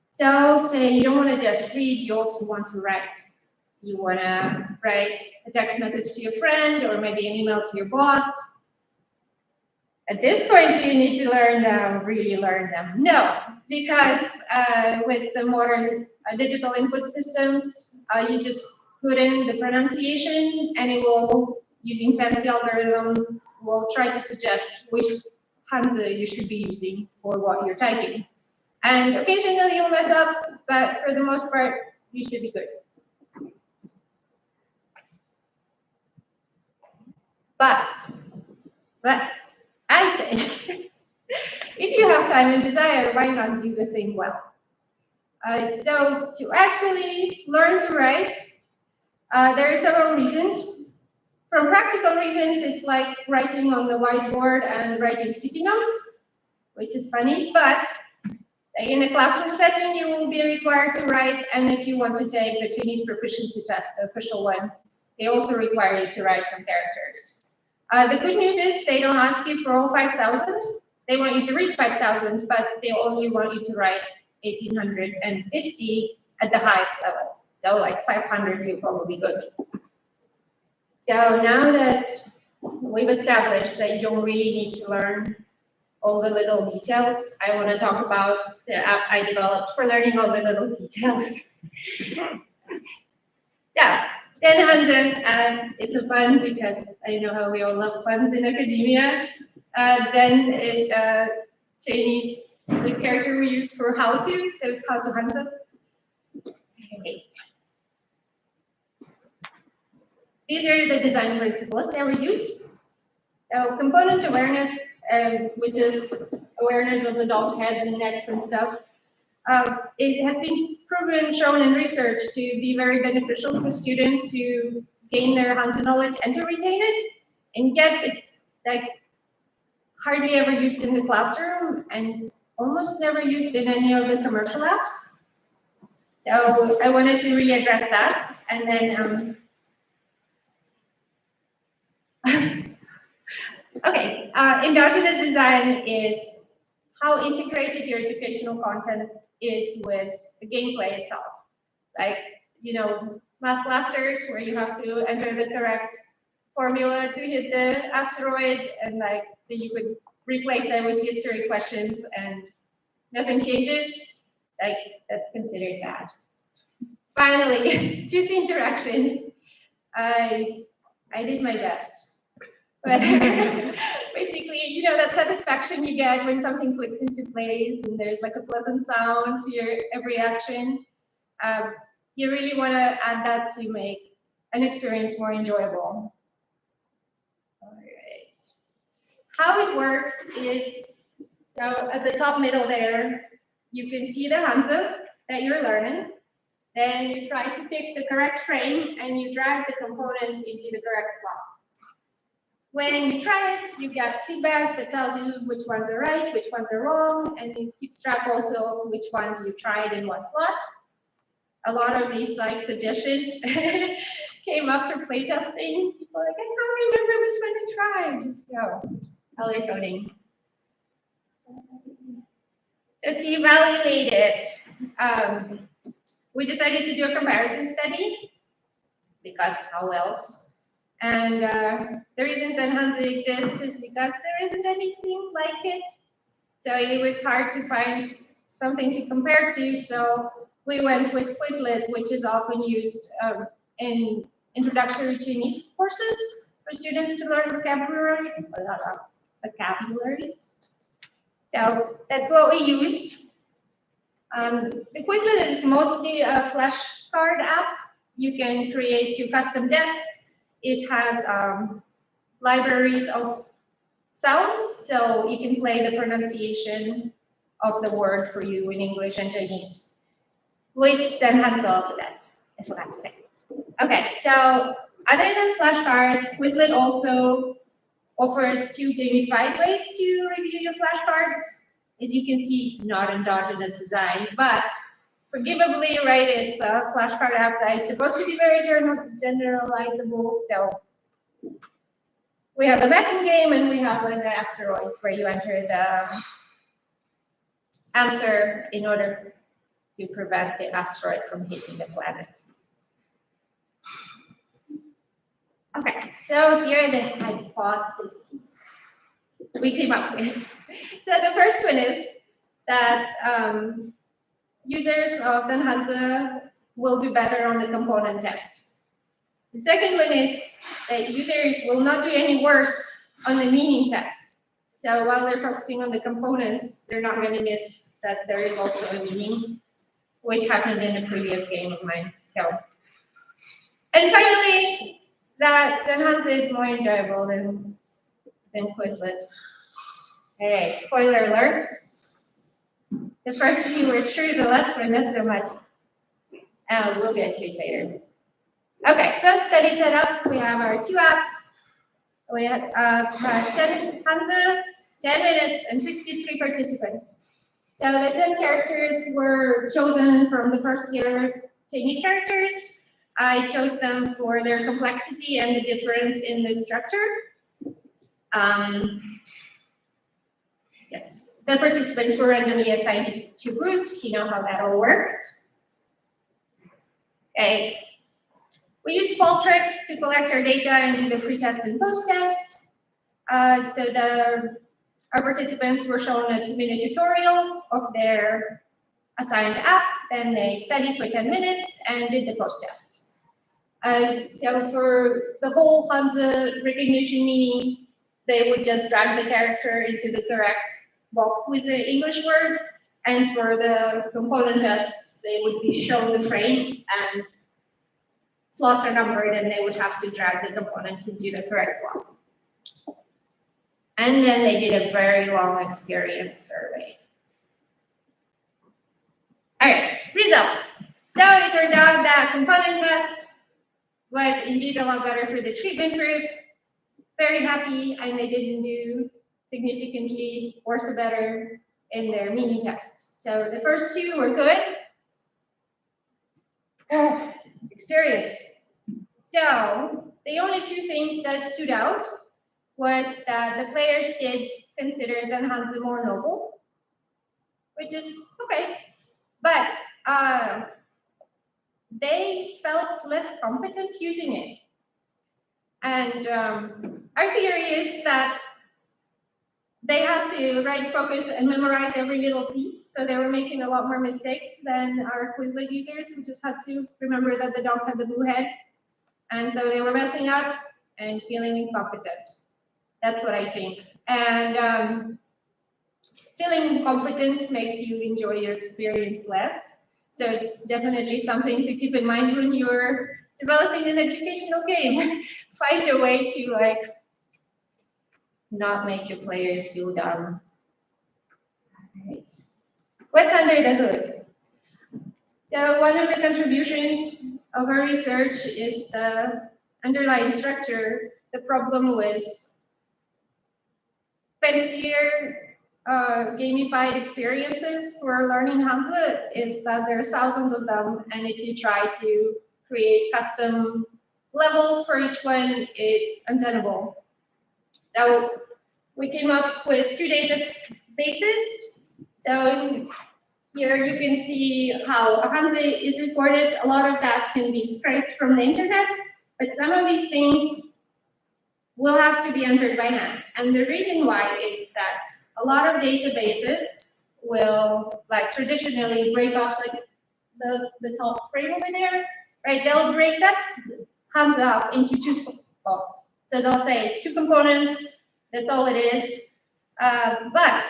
So say you don't want to just read, you also want to write. You want to write a text message to your friend or maybe an email to your boss. At this point, do you need to learn them, really learn them? No, because with the modern digital input systems, you just put in the pronunciation and it will, using fancy algorithms, will try to suggest which Hanzi you should be using for what you're typing. And occasionally you'll mess up, but for the most part, you should be good. But I say, if you have time and desire, why not do the thing well? So to actually learn to write, there are several reasons. From practical reasons, it's like writing on the whiteboard and writing sticky notes, which is funny, but in a classroom setting, you will be required to write, and if you want to take the Chinese proficiency test, the official one, they also require you to write some characters. The good news is they don't ask you for all 5,000. They want you to read 5,000, but they only want you to write 1,850 at the highest level. So like 500, you're probably good. So now that we've established that you don't really need to learn all the little details, I want to talk about the app I developed for learning all the little details. Yeah. Then Hanzi, it's a fun because I know how we all love puns in academia. Then is a Chinese character we use for how to, so it's how to Hanzi. Okay. These are the design principles that we used. So component awareness, which is awareness of the dog's heads and necks and stuff, has been proven, shown in research to be very beneficial for students to gain their Hanzi knowledge and to retain it. And yet it's like hardly ever used in the classroom and almost never used in any of the commercial apps. So I wanted to readdress that. And then, okay, endogenous design is how integrated your educational content is with the gameplay itself. Like, you know, Math Blasters, where you have to enter the correct formula to hit the asteroid, and like, so you could replace that with history questions and nothing changes. Like, that's considered bad. Finally, choose interactions. I did my best. But basically, you know, that satisfaction you get when something clicks into place and there's like a pleasant sound to your every action. You really want to add that to make an experience more enjoyable. All right. How it works is, so at the top middle there, you can see the Hanzi that you're learning. Then you try to pick the correct frame and you drag the components into the correct slots. When you try it, you get feedback that tells you which ones are right, which ones are wrong, and it keeps track also of which ones you tried in what slots. A lot of these like suggestions came after playtesting. People are like, I can't remember which one I tried. So, color coding. So to evaluate it, we decided to do a comparison study because how else? And the reason that Hanzi exists is because there isn't anything like it. So it was hard to find something to compare to. So we went with Quizlet, which is often used in introductory Chinese courses for students to learn vocabularies. So that's what we used. The Quizlet is mostly a flashcard app. You can create your custom decks. It has libraries of sounds, so you can play the pronunciation of the word for you in English and Chinese, which then Hanzi also does, I forgot to say. Okay, so other than flashcards, Quizlet also offers 2 gamified ways to review your flashcards. As you can see, not endogenous design, but forgivably, right? It's a flashcard app that is supposed to be very generalizable. So we have the matching game and we have like the asteroids where you enter answer in order to prevent the asteroid from hitting the planet. Okay, so here are the hypotheses we came up with. So the first one is that users of Zenhanze will do better on the component test. The second one is that users will not do any worse on the meaning test. So while they're focusing on the components, they're not going to miss that there is also a meaning, which happened in a previous game of mine. So, and finally, that Zenhanze is more enjoyable than Quizlet. Hey, spoiler alert. The first two were true, the last one not so much. We'll get to it later. Okay, so study setup. We have our 2 apps. We have 10 Hanze, 10 minutes, and 63 participants. So the 10 characters were chosen from the first year Chinese characters. I chose them for their complexity and the difference in the structure. Yes, the participants were randomly assigned to 2 groups. You know how that all works. Okay. We use fault tricks to collect our data and do the pre-test and post-test. Our participants were shown a 2-minute tutorial of their assigned app. Then they studied for 10 minutes and did the post-tests. So for the whole Hanze recognition meaning, they would just drag the character into the correct box with the English word. And for the component tests, they would be shown the frame and slots are numbered, and they would have to drag the components into the correct slots. And then they did a very long experience survey. All right, results. So it turned out that component test was indeed a lot better for the treatment group. Very happy, and they didn't do significantly worse or better in their mini tests. So the first 2 were good. Experience. So the only 2 things that stood out was that the players did consider Zenhanze more noble, which is okay, but they felt less competent using it. And our theory is that they had to write, focus, and memorize every little piece, so they were making a lot more mistakes than our Quizlet users who just had to remember that the dog had the blue head. And so they were messing up and feeling incompetent. That's what I think. And feeling competent makes you enjoy your experience less. So it's definitely something to keep in mind when you're developing an educational game. Find a way to not make your players feel dumb. All right. What's under the hood? So one of the contributions of our research is the underlying structure. The problem was fancier gamified experiences for learning Hanze is that there are thousands of them, and if you try to create custom levels for each one, it's untenable. So we came up with 2 databases. So here you can see how Hanze is recorded. A lot of that can be scraped from the internet, but some of these things will have to be entered by hand. And the reason why is that a lot of databases will, like traditionally, break up like the top frame over there, right? They'll break that Hanze up into 2 spots. So they'll say it's 2 components, that's all it is. But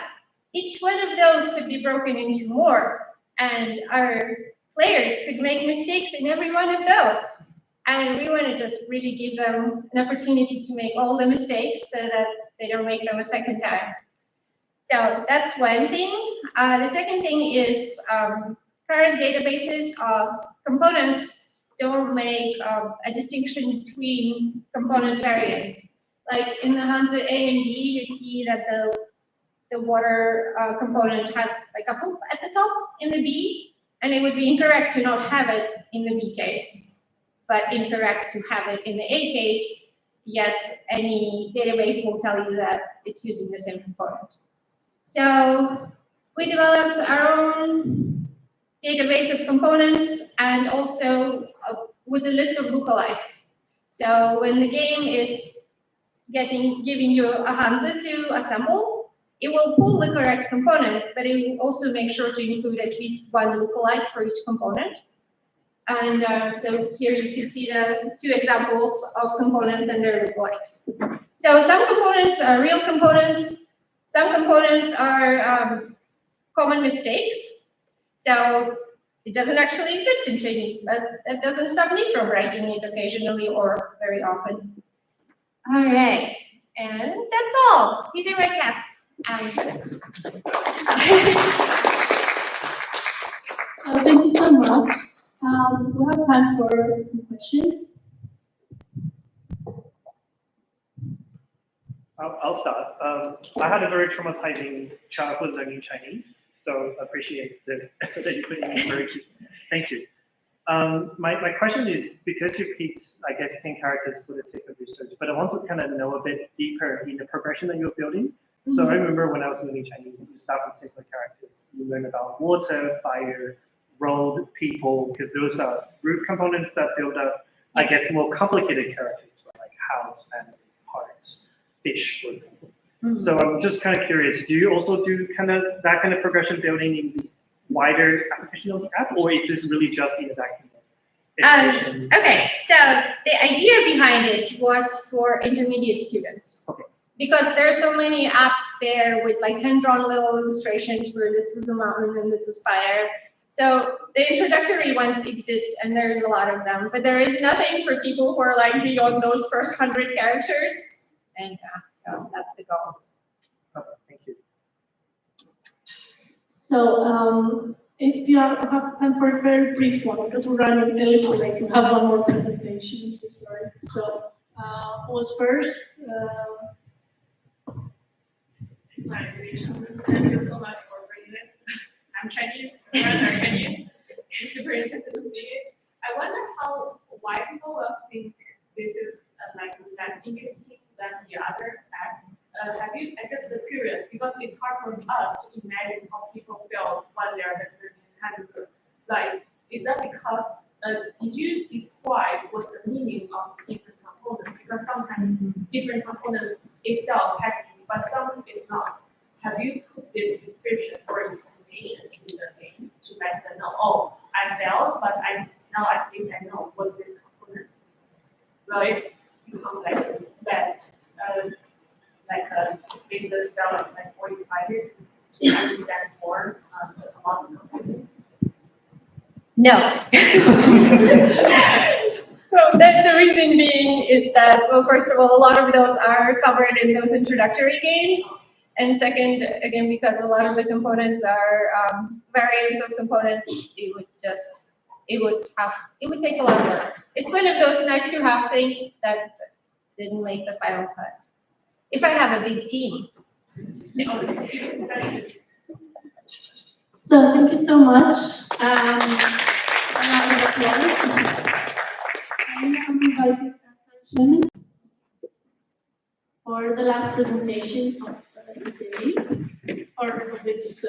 each one of those could be broken into more, and our players could make mistakes in every one of those. And we want to just really give them an opportunity to make all the mistakes so that they don't make them a second time. So that's one thing. The second thing is current databases of components don't make a distinction between component variants. Like in the Hanze A and B, you see that the water component has like a hoop at the top in the B, and it would be incorrect to not have it in the B case, but incorrect to have it in the A case, yet any database will tell you that it's using the same component. So We developed our own database of components and also with a list of lookalikes. So when the game is giving you a Hansa to assemble, it will pull the correct components, but it will also make sure to include at least one lookalike for each component. And so here you can see the two examples of components and their lookalikes. So some components are real components, some components are common mistakes. So it doesn't actually exist in Chinese, but that doesn't stop me from writing it occasionally or very often. All right, and that's all. These are my cats. So thank you so much. We have time for some questions. I'll start. I had a very traumatizing childhood learning Chinese, so I appreciate that you put in very cute. Thank you. My question is, because you picked, I guess, 10 characters for the sake of research, but I want to kind of know a bit deeper in the progression that you're building. So I remember when I was learning Chinese, you start with simple characters. You learn about water, fire, road, people, because those are root components that build up, I guess, more complicated characters, like house, family, parts, fish, for example. So I'm just kind of curious, do you also do kind of that kind of progression building in the wider application of the app, or is this really just in the vacuum? Okay, so the idea behind it was for intermediate students. Okay. Because there are so many apps there with like hand-drawn little illustrations where this is a mountain and this is fire. So the introductory ones exist and there's a lot of them, but there is nothing for people who are like beyond those first 100 characters. And so that's the goal. Okay, thank you. So if you have time for a very brief one, because we're running a little late, we have one more presentation, so sorry. So who was first? Thank you so much for bringing this. I'm Chinese, I'm Chinese. I'm super interested to see it. I wonder why people will think this is like less interesting than the other app. I'm just curious because it's hard for us to imagine how people feel when they are learning Hanzi. Like, is that because did you describe what's the meaning of different components? Because sometimes different component itself has meaning, but some is not. Have you put this description or explanation in the game to let them know? Oh, I failed, but now at least I know what this component means. Will it become like best? Make the development like 45 years to understand more about the components? No. Well, the reason being is that, well, first of all, a lot of those are covered in those introductory games. And second, again, because a lot of the components are variants of components, it would take a lot of work. It's one of those nice to have things that didn't make the final cut. If I have a big team. So thank you so much. Round of applause. I'm inviting Shannon for the last presentation of the day, or of this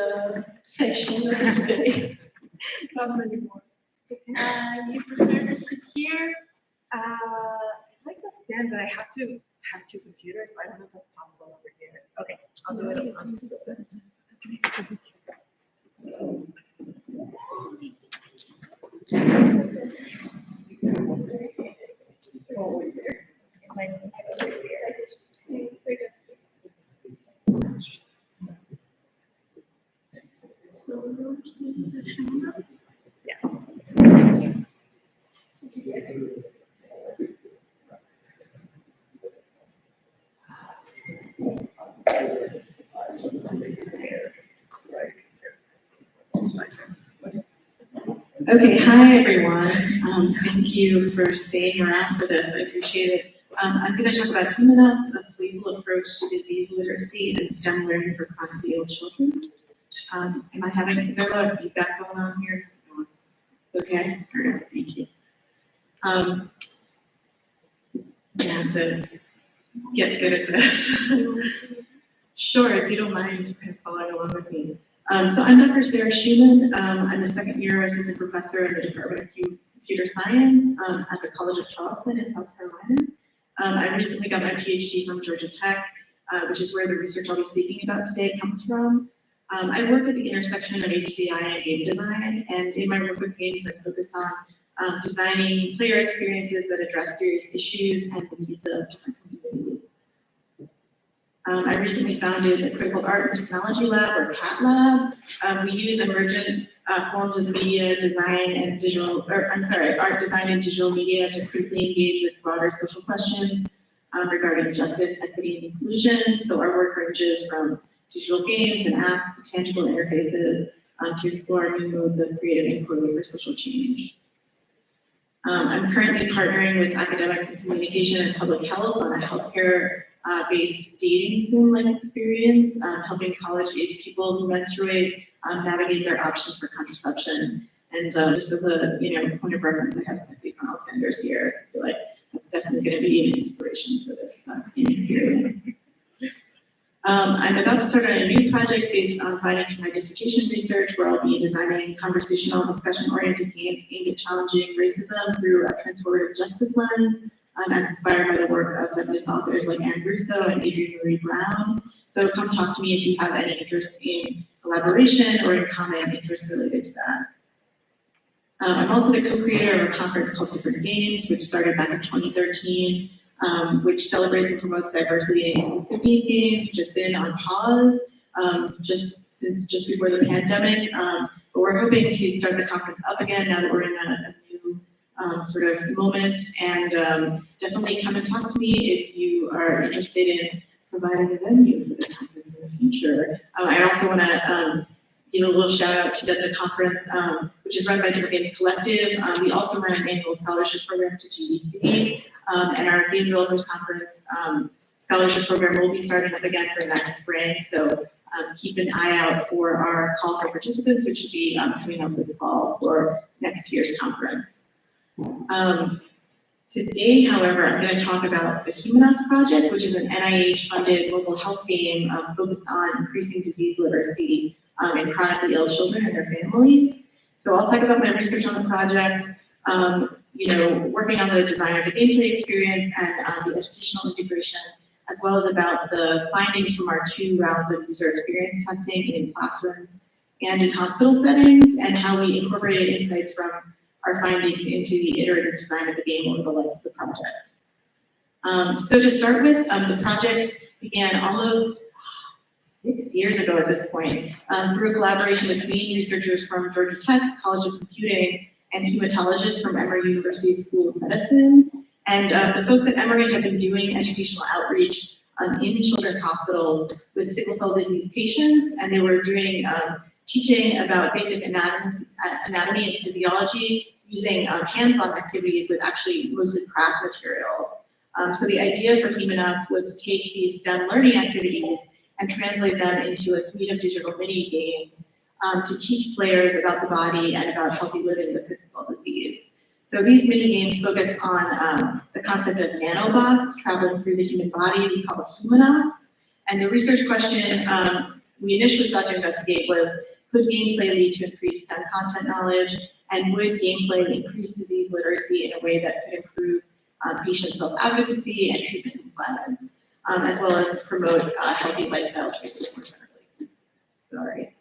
session of today. Not many more. You prefer to sit here? I'd like to stand, but I have to have two computers, so I don't know if that's possible over here. Okay, I'll do it on Okay, hi everyone. Thank you for staying around for this. I appreciate it. I'm going to talk about Humanauts, a playful approach to disease literacy and STEM learning for chronically ill children. Is there a lot of feedback going on here? Okay, all right, thank you. I'm gonna have to get good at this. Sure, if you don't mind following along with me. So I'm Dr. Sarah Schumann. I'm a second year assistant professor in the Department of Computer Science at the College of Charleston in South Carolina. I recently got my PhD from Georgia Tech, which is where the research I'll be speaking about today comes from. I work at the intersection of HCI and game design, and in my work with games, I focus on designing player experiences that address serious issues and the needs of different communities. I recently founded the Critical Art and Technology Lab, or CAT Lab. We use emergent forms of media design and art design and digital media to critically engage with broader social questions regarding justice, equity, and inclusion. So our work ranges from digital games and apps to tangible interfaces to explore new modes of creative inquiry for social change. I'm currently partnering with academics in communication and public health on a healthcare based dating sim-like experience, helping college-age people who menstruate navigate their options for contraception. And just as a point of reference, I have Cynthia Connell Sanders here, so I feel like that's definitely going to be an inspiration for this experience. I'm about to start on a new project based on findings from my dissertation research, where I'll be designing conversational, discussion-oriented games aimed at challenging racism through a transformative justice lens, as inspired by the work of feminist authors like Anne Russo and Adrienne Marie Brown. So come talk to me if you have any interest in collaboration or in common interests related to that. I'm also the co-creator of a conference called Different Games, which started back in 2013, which celebrates and promotes diversity and inclusivity in games, which has been on pause since just before the pandemic. But we're hoping to start the conference up again now that we're in a new sort of moment. And definitely come and talk to me if you are interested in providing a venue for the conference in the future. I also want to give a little shout out to the conference, which is run by Different Games Collective. We also run an annual scholarship program to GDC, and our Game Developers Conference scholarship program will be starting up again for next spring. So keep an eye out for our call for participants, which should be coming up this fall for next year's conference. Today, however, I'm going to talk about the Humanauts Project, which is an NIH-funded global health game focused on increasing disease literacy in chronically ill children and their families. So I'll talk about my research on the project, working on the design of the gameplay experience and the educational integration, as well as about the findings from our 2 rounds of user experience testing in classrooms and in hospital settings, and how we incorporated insights from our findings into the iterative design of the game over the life of the project. So to start with, the project began almost 6 years ago at this point, through a collaboration with leading researchers from Georgia Tech's College of Computing and hematologists from Emory University's School of Medicine. And the folks at Emory have been doing educational outreach in children's hospitals with sickle cell disease patients, and they were doing teaching about basic anatomy and physiology using hands-on activities with actually mostly craft materials. So the idea for Humanauts was to take these STEM learning activities and translate them into a suite of digital mini games to teach players about the body and about healthy living with sickle cell disease. So these mini games focused on the concept of nanobots traveling through the human body. We call it Humanauts. And the research question we initially sought to investigate was, could gameplay lead to increased STEM content knowledge? And would gameplay increase disease literacy in a way that could improve patient self-advocacy and treatment compliance, as well as promote healthy lifestyle choices more generally?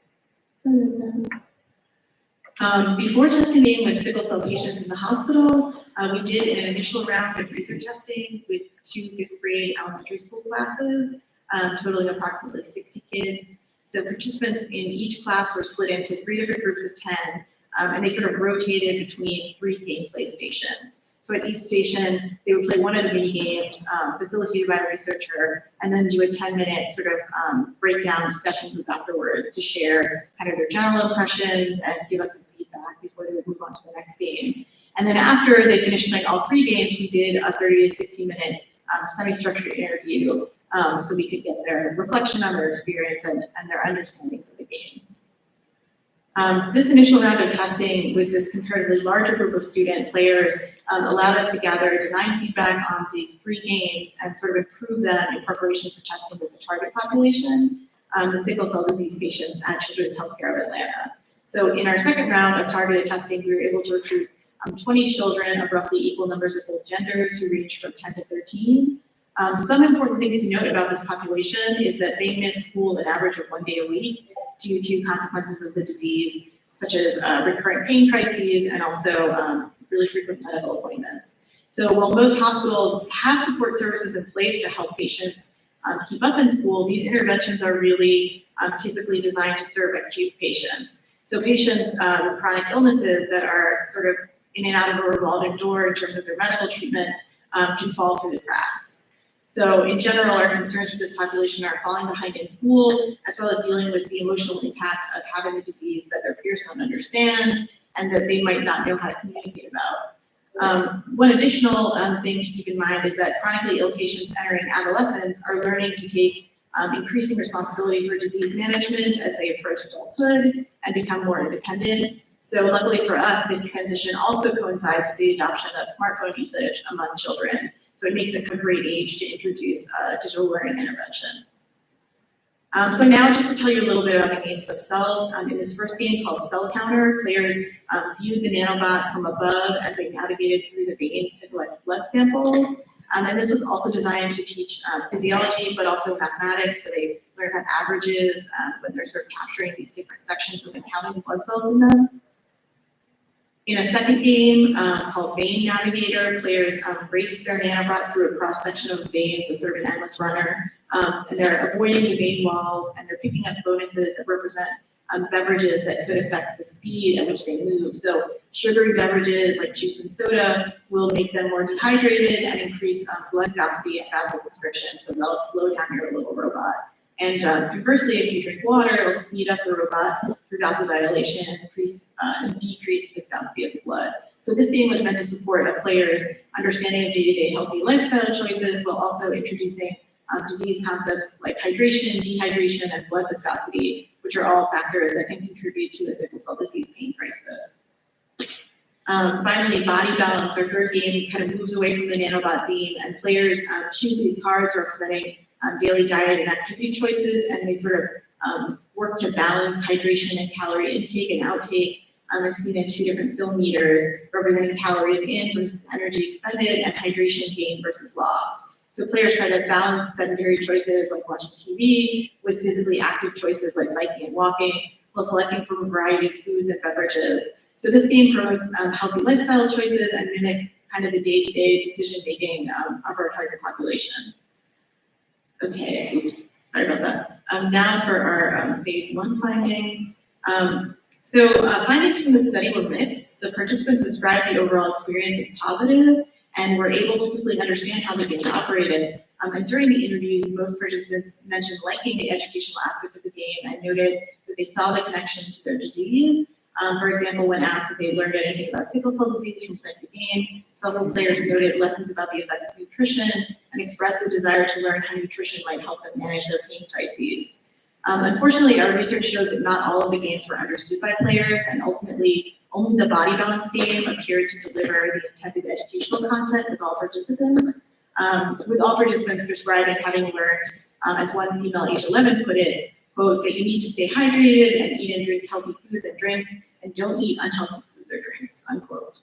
Before testing game with sickle cell patients in the hospital, we did an initial round of research testing with 2 5th grade elementary school classes, totaling approximately 60 kids. So participants in each class were split into 3 different groups of 10, and they sort of rotated between 3 gameplay stations. So at each station, they would play one of the mini games facilitated by a researcher, and then do a 10-minute sort of breakdown discussion group afterwards to share kind of their general impressions and give us some feedback before they would move on to the next game. And then after they finished playing all 3 games, we did a 30 to 60-minute semi-structured interview so we could get their reflection on their experience and their understandings of the games. This initial round of testing with this comparatively larger group of student players allowed us to gather design feedback on the 3 games and sort of improve them in preparation for testing with the target population. the sickle cell disease patients at Children's Healthcare of Atlanta. So in our second round of targeted testing, we were able to recruit 20 children of roughly equal numbers of both genders who range from 10 to 13. Some important things to note about this population is that they miss school an average of 1 day a week due to consequences of the disease, such as recurrent pain crises and also really frequent medical appointments. So while most hospitals have support services in place to help patients keep up in school, these interventions are really typically designed to serve acute patients. So patients with chronic illnesses that are sort of in and out of a revolving door in terms of their medical treatment can fall through the cracks. So in general, our concerns with this population are falling behind in school, as well as dealing with the emotional impact of having a disease that their peers don't understand and that they might not know how to communicate about. One additional thing to keep in mind is that chronically ill patients entering adolescence are learning to take increasing responsibility for disease management as they approach adulthood and become more independent. So luckily for us, this transition also coincides with the adoption of smartphone usage among children. So it makes it a great age to introduce digital learning intervention. So now just to tell you a little bit about the games themselves, in this first game called Cell Counter, players viewed the nanobot from above as they navigated through the veins to collect blood samples. And this was also designed to teach physiology, but also mathematics. So they learn about averages when they're sort of capturing these different sections and counting the blood cells in them. In a second game called Vein Navigator, players race their nanobot through a cross-section of veins, so sort of an endless runner, and they're avoiding the vein walls, and they're picking up bonuses that represent beverages that could affect the speed at which they move. So sugary beverages like juice and soda will make them more dehydrated and increase blood viscosity and vasoconstriction, so that'll slow down your little robot. And conversely, if you drink water, it'll speed up the robot through vasodilation and and decrease viscosity of the blood. So this game was meant to support a player's understanding of day-to-day healthy lifestyle choices, while also introducing disease concepts like hydration, dehydration, and blood viscosity, which are all factors that can contribute to a sickle cell disease pain crisis. Finally, Body Balance, our third game, kind of moves away from the nanobot theme, and players choose these cards representing daily diet and activity choices, and they sort of work to balance hydration and calorie intake and outtake, as seen in two different film meters representing calories in versus energy expended and hydration gain versus loss. So players try to balance sedentary choices like watching TV with physically active choices like biking and walking, while selecting from a variety of foods and beverages. So this game promotes healthy lifestyle choices and mimics kind of the day-to-day decision-making of our target population. Okay, oops, sorry about that. Now for our phase 1 findings. Findings from the study were mixed. The participants described the overall experience as positive and were able to quickly understand how the game operated. And during the interviews, most participants mentioned liking the educational aspect of the game and noted that they saw the connection to their disease. For example, when asked if they learned anything about sickle cell disease from playing the game, several players noted lessons about the effects of nutrition and expressed a desire to learn how nutrition might help them manage their pain crises. Unfortunately, our research showed that not all of the games were understood by players, and ultimately, only the Body Balance game appeared to deliver the intended educational content with all participants. With all participants describing having learned, as one female age 11 put it, quote, that you need to stay hydrated and eat and drink healthy foods and drinks, and don't eat unhealthy foods or drinks, unquote.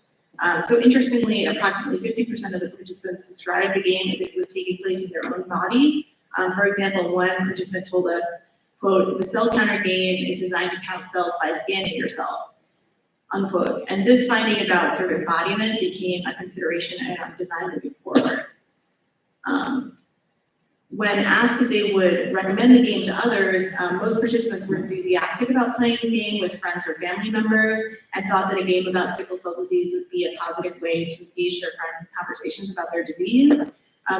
So interestingly, approximately 50% of the participants described the game as if it was taking place in their own body. For example, one participant told us, quote, the cell counter game is designed to count cells by scanning yourself, unquote. And this finding about sort of embodiment became a consideration in our design moving forward. When asked if they would recommend the game to others, most participants were enthusiastic about playing the game with friends or family members and thought that a game about sickle cell disease would be a positive way to engage their friends in conversations about their disease.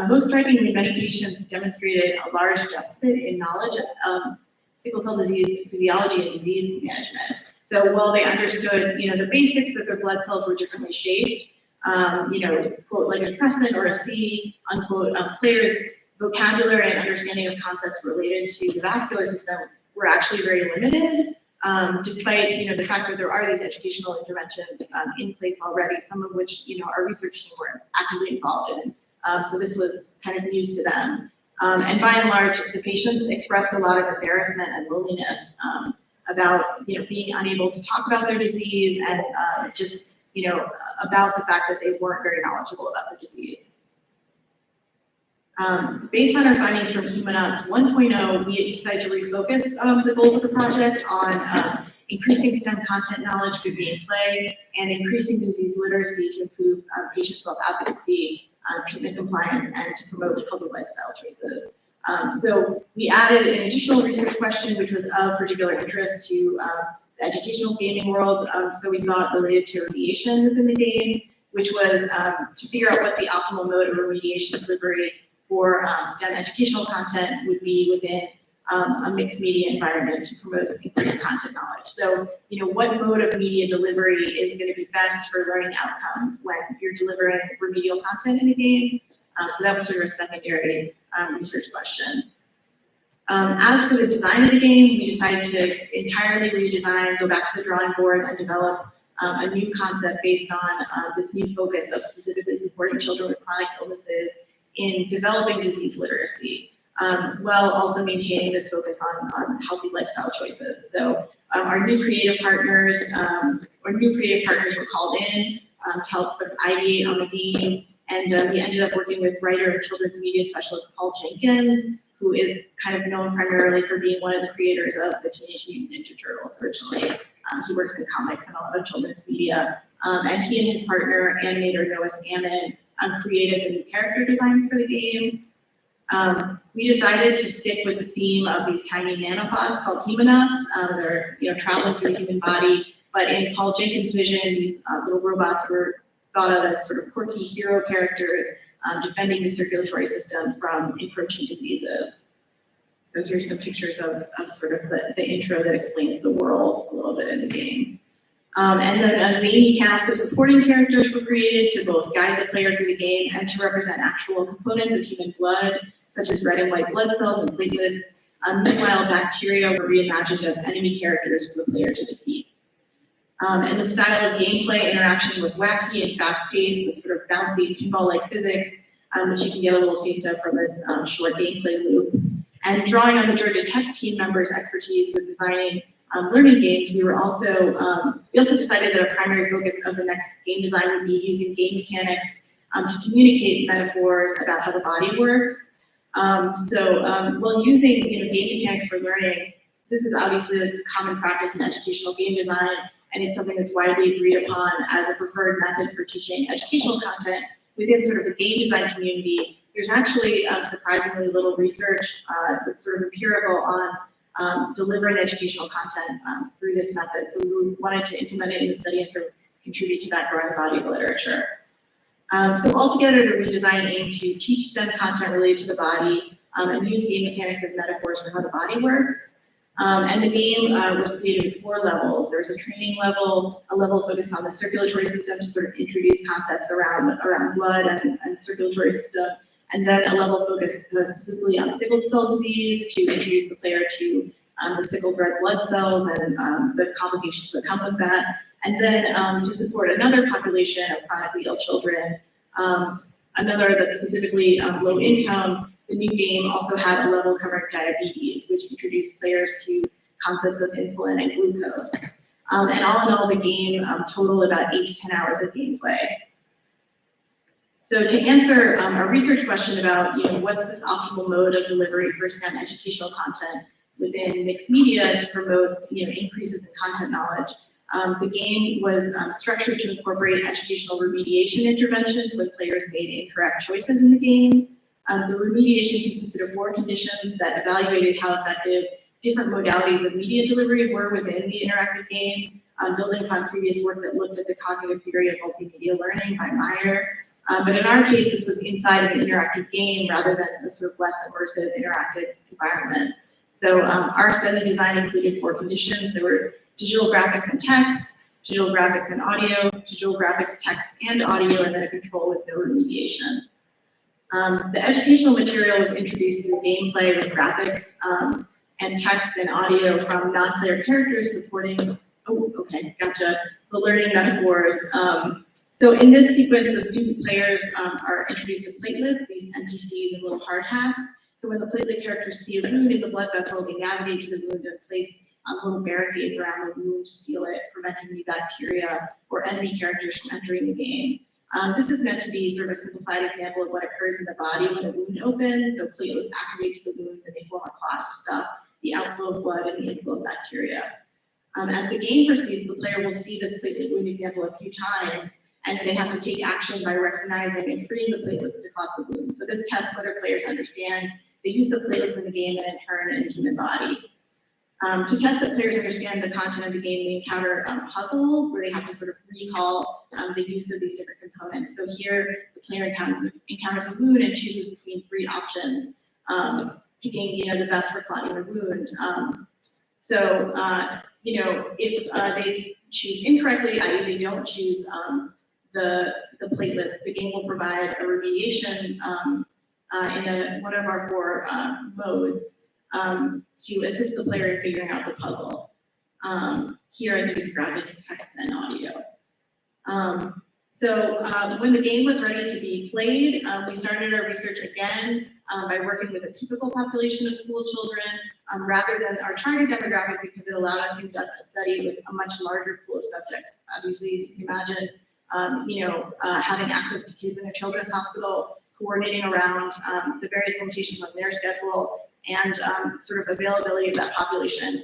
Most strikingly, many patients demonstrated a large deficit in knowledge of sickle cell disease physiology and disease management. So while they understood, the basics that their blood cells were differently shaped, quote, like a crescent or a C, unquote, players' vocabulary and understanding of concepts related to the vascular system were actually very limited, despite the fact that there are these educational interventions in place already, some of which our research team were actively involved in. So this was kind of news to them. And by and large, the patients expressed a lot of embarrassment and loneliness about being unable to talk about their disease and just about the fact that they weren't very knowledgeable about the disease. Based on our findings from Humanauts 1.0, we decided to refocus the goals of the project on increasing STEM content knowledge through gameplay and increasing disease literacy to improve patient self-advocacy, treatment compliance, and to promote healthy lifestyle choices. So we added an additional research question, which was of particular interest to the educational gaming world. So we thought related to remediation within the game, which was to figure out what the optimal mode of remediation delivery for STEM educational content would be within a mixed media environment to promote increased content knowledge. So, what mode of media delivery is going to be best for learning outcomes when you're delivering remedial content in a game? So that was sort of a secondary research question. As for the design of the game, we decided to entirely redesign, go back to the drawing board, and develop a new concept based on this new focus of specifically supporting children with chronic illnesses in developing disease literacy, while also maintaining this focus on healthy lifestyle choices. So our new creative partners were called in to help sort of ideate on the game, and we ended up working with writer and children's media specialist Paul Jenkins, who is kind of known primarily for being one of the creators of the Teenage Mutant Ninja Turtles originally. He works in comics and a lot of children's media, and he and his partner, animator Noah Scammon, created the new character designs for the game. We decided to stick with the theme of these tiny nanopods called Humanauts. They're traveling through the human body, but in Paul Jenkins' vision, these little robots were thought of as sort of quirky hero characters defending the circulatory system from encroaching diseases. So here's some pictures of sort of the intro that explains the world a little bit in the game. And then a zany cast of supporting characters were created to both guide the player through the game and to represent actual components of human blood, such as red and white blood cells and platelets. Meanwhile, bacteria were reimagined as enemy characters for the player to defeat. And the style of gameplay interaction was wacky and fast-paced with sort of bouncy pinball-like physics, which you can get a little taste of from this short gameplay loop. And drawing on the Georgia Tech team members' expertise with designing learning games, we also decided that a primary focus of the next game design would be using game mechanics to communicate metaphors about how the body works. While using game mechanics for learning, this is obviously a common practice in educational game design, and it's something that's widely agreed upon as a preferred method for teaching educational content within sort of the game design community. There's actually surprisingly little research that's sort of empirical on delivering educational content through this method. So we wanted to implement it in the study and sort of contribute to that growing body of literature. So altogether, the redesign aimed to teach STEM content related to the body and use game mechanics as metaphors for how the body works. And the game was created with 4 levels. There's a training level, a level focused on the circulatory system to sort of introduce concepts around blood and circulatory system, and then a level focused specifically on sickle cell disease to introduce the player to the sickled red blood cells and the complications that come with that. And then to support another population of chronically ill children, another that's specifically low income, the new game also had a level covering diabetes, which introduced players to concepts of insulin and glucose. And all in all, the game totaled about 8 to 10 hours of gameplay. So to answer our research question about what's this optimal mode of delivery for STEM educational content within mixed media to promote increases in content knowledge, the game was structured to incorporate educational remediation interventions when players made incorrect choices in the game. The remediation consisted of 4 conditions that evaluated how effective different modalities of media delivery were within the interactive game, building upon previous work that looked at the cognitive theory of multimedia learning by Meyer. But in our case, this was inside of an interactive game rather than a sort of less immersive interactive environment. So our study design included 4 conditions. There were digital graphics and text, digital graphics and audio, digital graphics, text, and audio, and then a control with no remediation. The educational material was introduced through gameplay with graphics and text and audio from non-player characters supporting, the learning metaphors. So in this sequence, the student players are introduced to platelets, these NPCs in little hard hats, So when the platelet characters see a wound in the blood vessel, they navigate to the wound and place little barricades around the wound to seal it, preventing new bacteria or enemy characters from entering the game. This is meant to be sort of a simplified example of what occurs in the body when a wound opens. So platelets activate to the wound and they form a clot to stop the outflow of blood and the inflow of bacteria. As the game proceeds, the player will see this platelet wound example a few times, and they have to take action by recognizing and freeing the platelets to clot the wound. So this tests whether players understand the use of platelets in the game and in turn in the human body. To test that players understand the content of the game, they encounter puzzles where they have to sort of recall the use of these different components. So here, the player encounters a wound and chooses between 3 options, picking the best for clotting the wound. If they choose incorrectly, i.e. they don't choose the platelets, the game will provide a remediation in one of our 4 modes to assist the player in figuring out the puzzle. Here I think it's graphics, text, and audio. When the game was ready to be played, we started our research again by working with a typical population of school children rather than our target demographic, because it allowed us to conduct a study with a much larger pool of subjects. Obviously, as you can imagine, having access to kids in a children's hospital, coordinating around the various limitations on their schedule, and sort of availability of that population,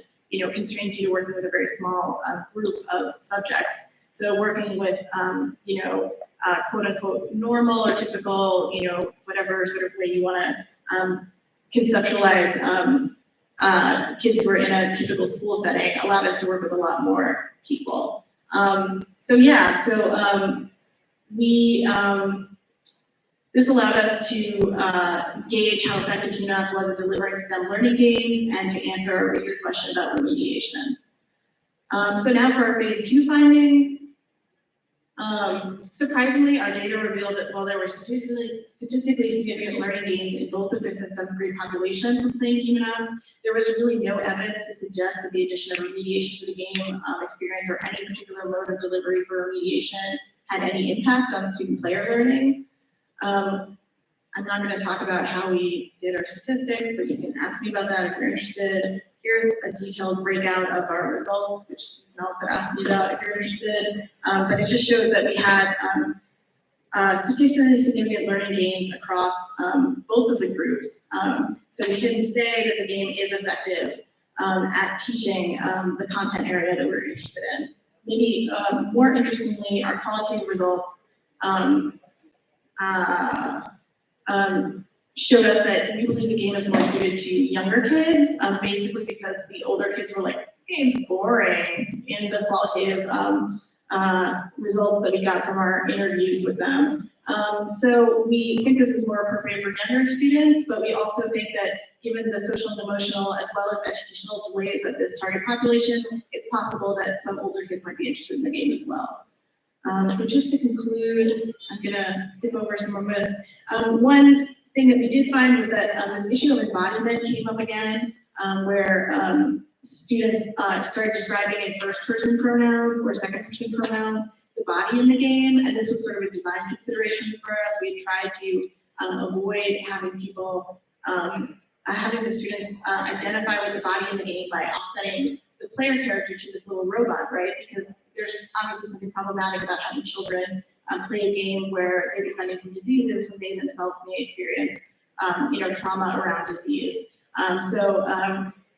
constrains you to working with a very small group of subjects. So working with, quote unquote normal or typical, whatever sort of way you want to conceptualize kids who are in a typical school setting allowed us to work with a lot more people. This allowed us to gauge how effective Humanauts was at delivering STEM learning games and to answer our research question about remediation. So now for our phase 2 findings. Surprisingly, our data revealed that while there were statistically significant learning gains in both the 5th and 7th grade population from playing Humanauts, there was really no evidence to suggest that the addition of remediation to the game experience or any particular mode of delivery for remediation had any impact on student player learning. I'm not going to talk about how we did our statistics, but you can ask me about that if you're interested. Here's a detailed breakout of our results, which you can also ask me about if you're interested. But it just shows that we had statistically significant learning gains across both of the groups. So we can say that the game is effective at teaching the content area that we're interested in. Maybe more interestingly, our qualitative results showed us that we believe the game is more suited to younger kids, basically because the older kids were like, this game's boring, in the qualitative results that we got from our interviews with them. So we think this is more appropriate for younger students, but we also think that given the social and emotional as well as educational delays of this target population, it's possible that some older kids might be interested in the game as well. So just to conclude, I'm gonna skip over some of this. One thing that we did find was that this issue of embodiment came up again, where students started describing in first-person pronouns or second-person pronouns the body in the game, and this was sort of a design consideration for us. We had tried to avoid having people, having the students identify with the body in the game by offsetting the player character to this little robot, right? Because there's obviously something problematic about having children play a game where they're defending from diseases when they themselves may experience, trauma around disease.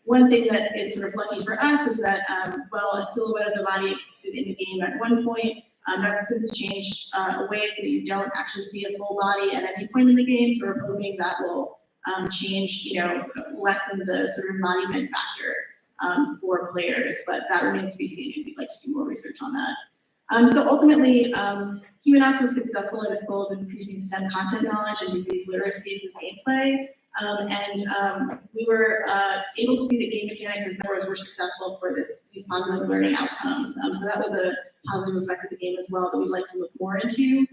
One thing that is sort of lucky for us is that, while a silhouette of the body existed in the game at one point, that's since changed away so that you don't actually see a full body at any point in the game. So we're hoping that will change, lessen the sort of embodiment factor for players, but that remains to be seen, and we'd like to do more research on that. So ultimately, Humanauts was successful in its goal of increasing STEM content knowledge and disease literacy through gameplay. We were able to see that game mechanics as members were successful for these positive learning outcomes. So that was a positive effect of the game as well that we'd like to look more into.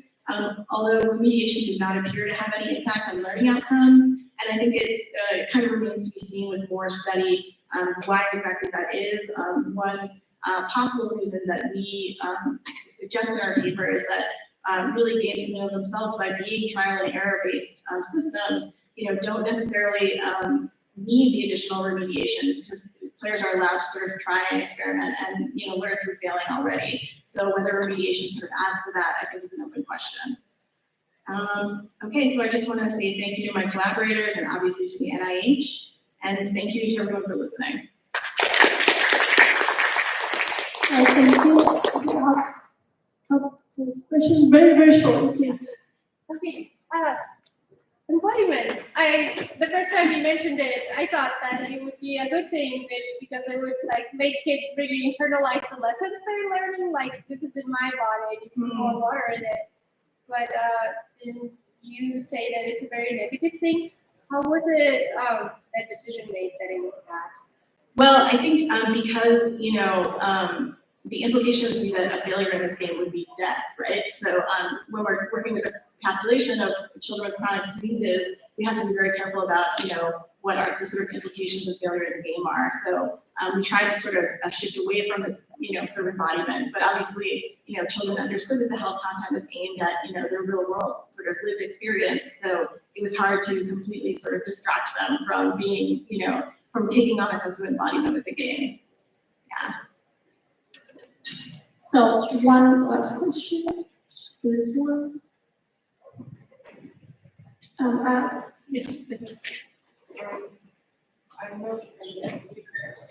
Although remediation did not appear to have any impact on learning outcomes, and I think it's kind of remains to be seen with more study why exactly that is. One possible reason that we suggest in our paper is that really games in and of themselves, by being trial and error based systems, don't necessarily need the additional remediation because players are allowed to sort of try and experiment and learn through failing already. So whether remediation sort of adds to that, I think is an open question. Okay, so I just want to say thank you to my collaborators and obviously to the NIH, and thank you to everyone for listening. Thank you. Questions very, very short, please. Okay. Embodiment. The first time you mentioned it, I thought that it would be a good thing because it would make kids really internalize the lessons they're learning. Like, this is in my body, I need to put more water in it. But then you say that it's a very negative thing. How was it that decision made that it was bad? Well, I think because the implication would be that a failure in this game would be death, right? So when we're working with a population of children with chronic diseases, we have to be very careful about, what are the sort of implications of failure in the game are. So we tried to sort of shift away from this, sort of embodiment, but obviously, children understood that the health content was aimed at, their real world sort of lived experience. So it was hard to completely sort of distract them from being, from taking on a sense of embodiment with the game. Yeah. So one last question. There's one. Yes. I know.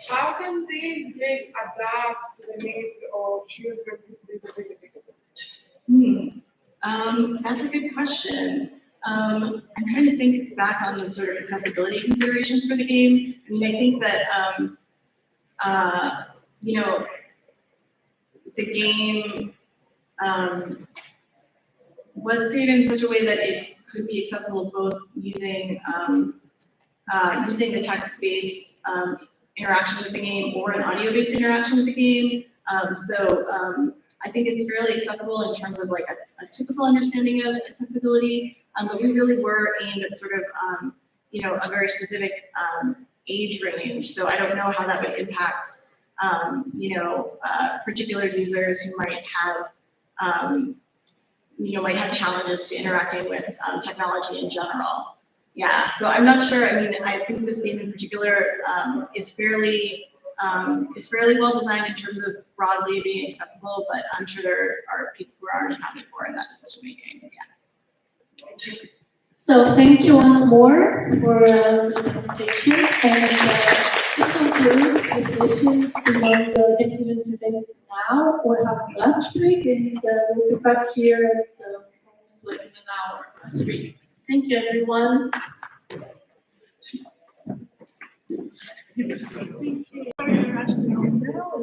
How can these games adapt to the needs of children with disabilities? That's a good question. I'm trying to think back on the sort of accessibility considerations for the game. I mean, I think that, the game was created in such a way that it could be accessible both using using the text-based interaction with the game or an audio-based interaction with the game. I think it's fairly accessible in terms of like a typical understanding of accessibility, but we really were aimed at sort of a very specific age range. So I don't know how that would impact particular users who might have challenges to interacting with technology in general. Yeah, so I'm not sure. I mean, I think this game in particular is fairly well designed in terms of broadly being accessible, but I'm sure there are people who are already accounted for in that decision making. Yeah. So thank you once more for this presentation, and this concludes this session. The next event now or have lunch break, and we'll be back here at almost like in an hour next week. Thank you, everyone. Thank you.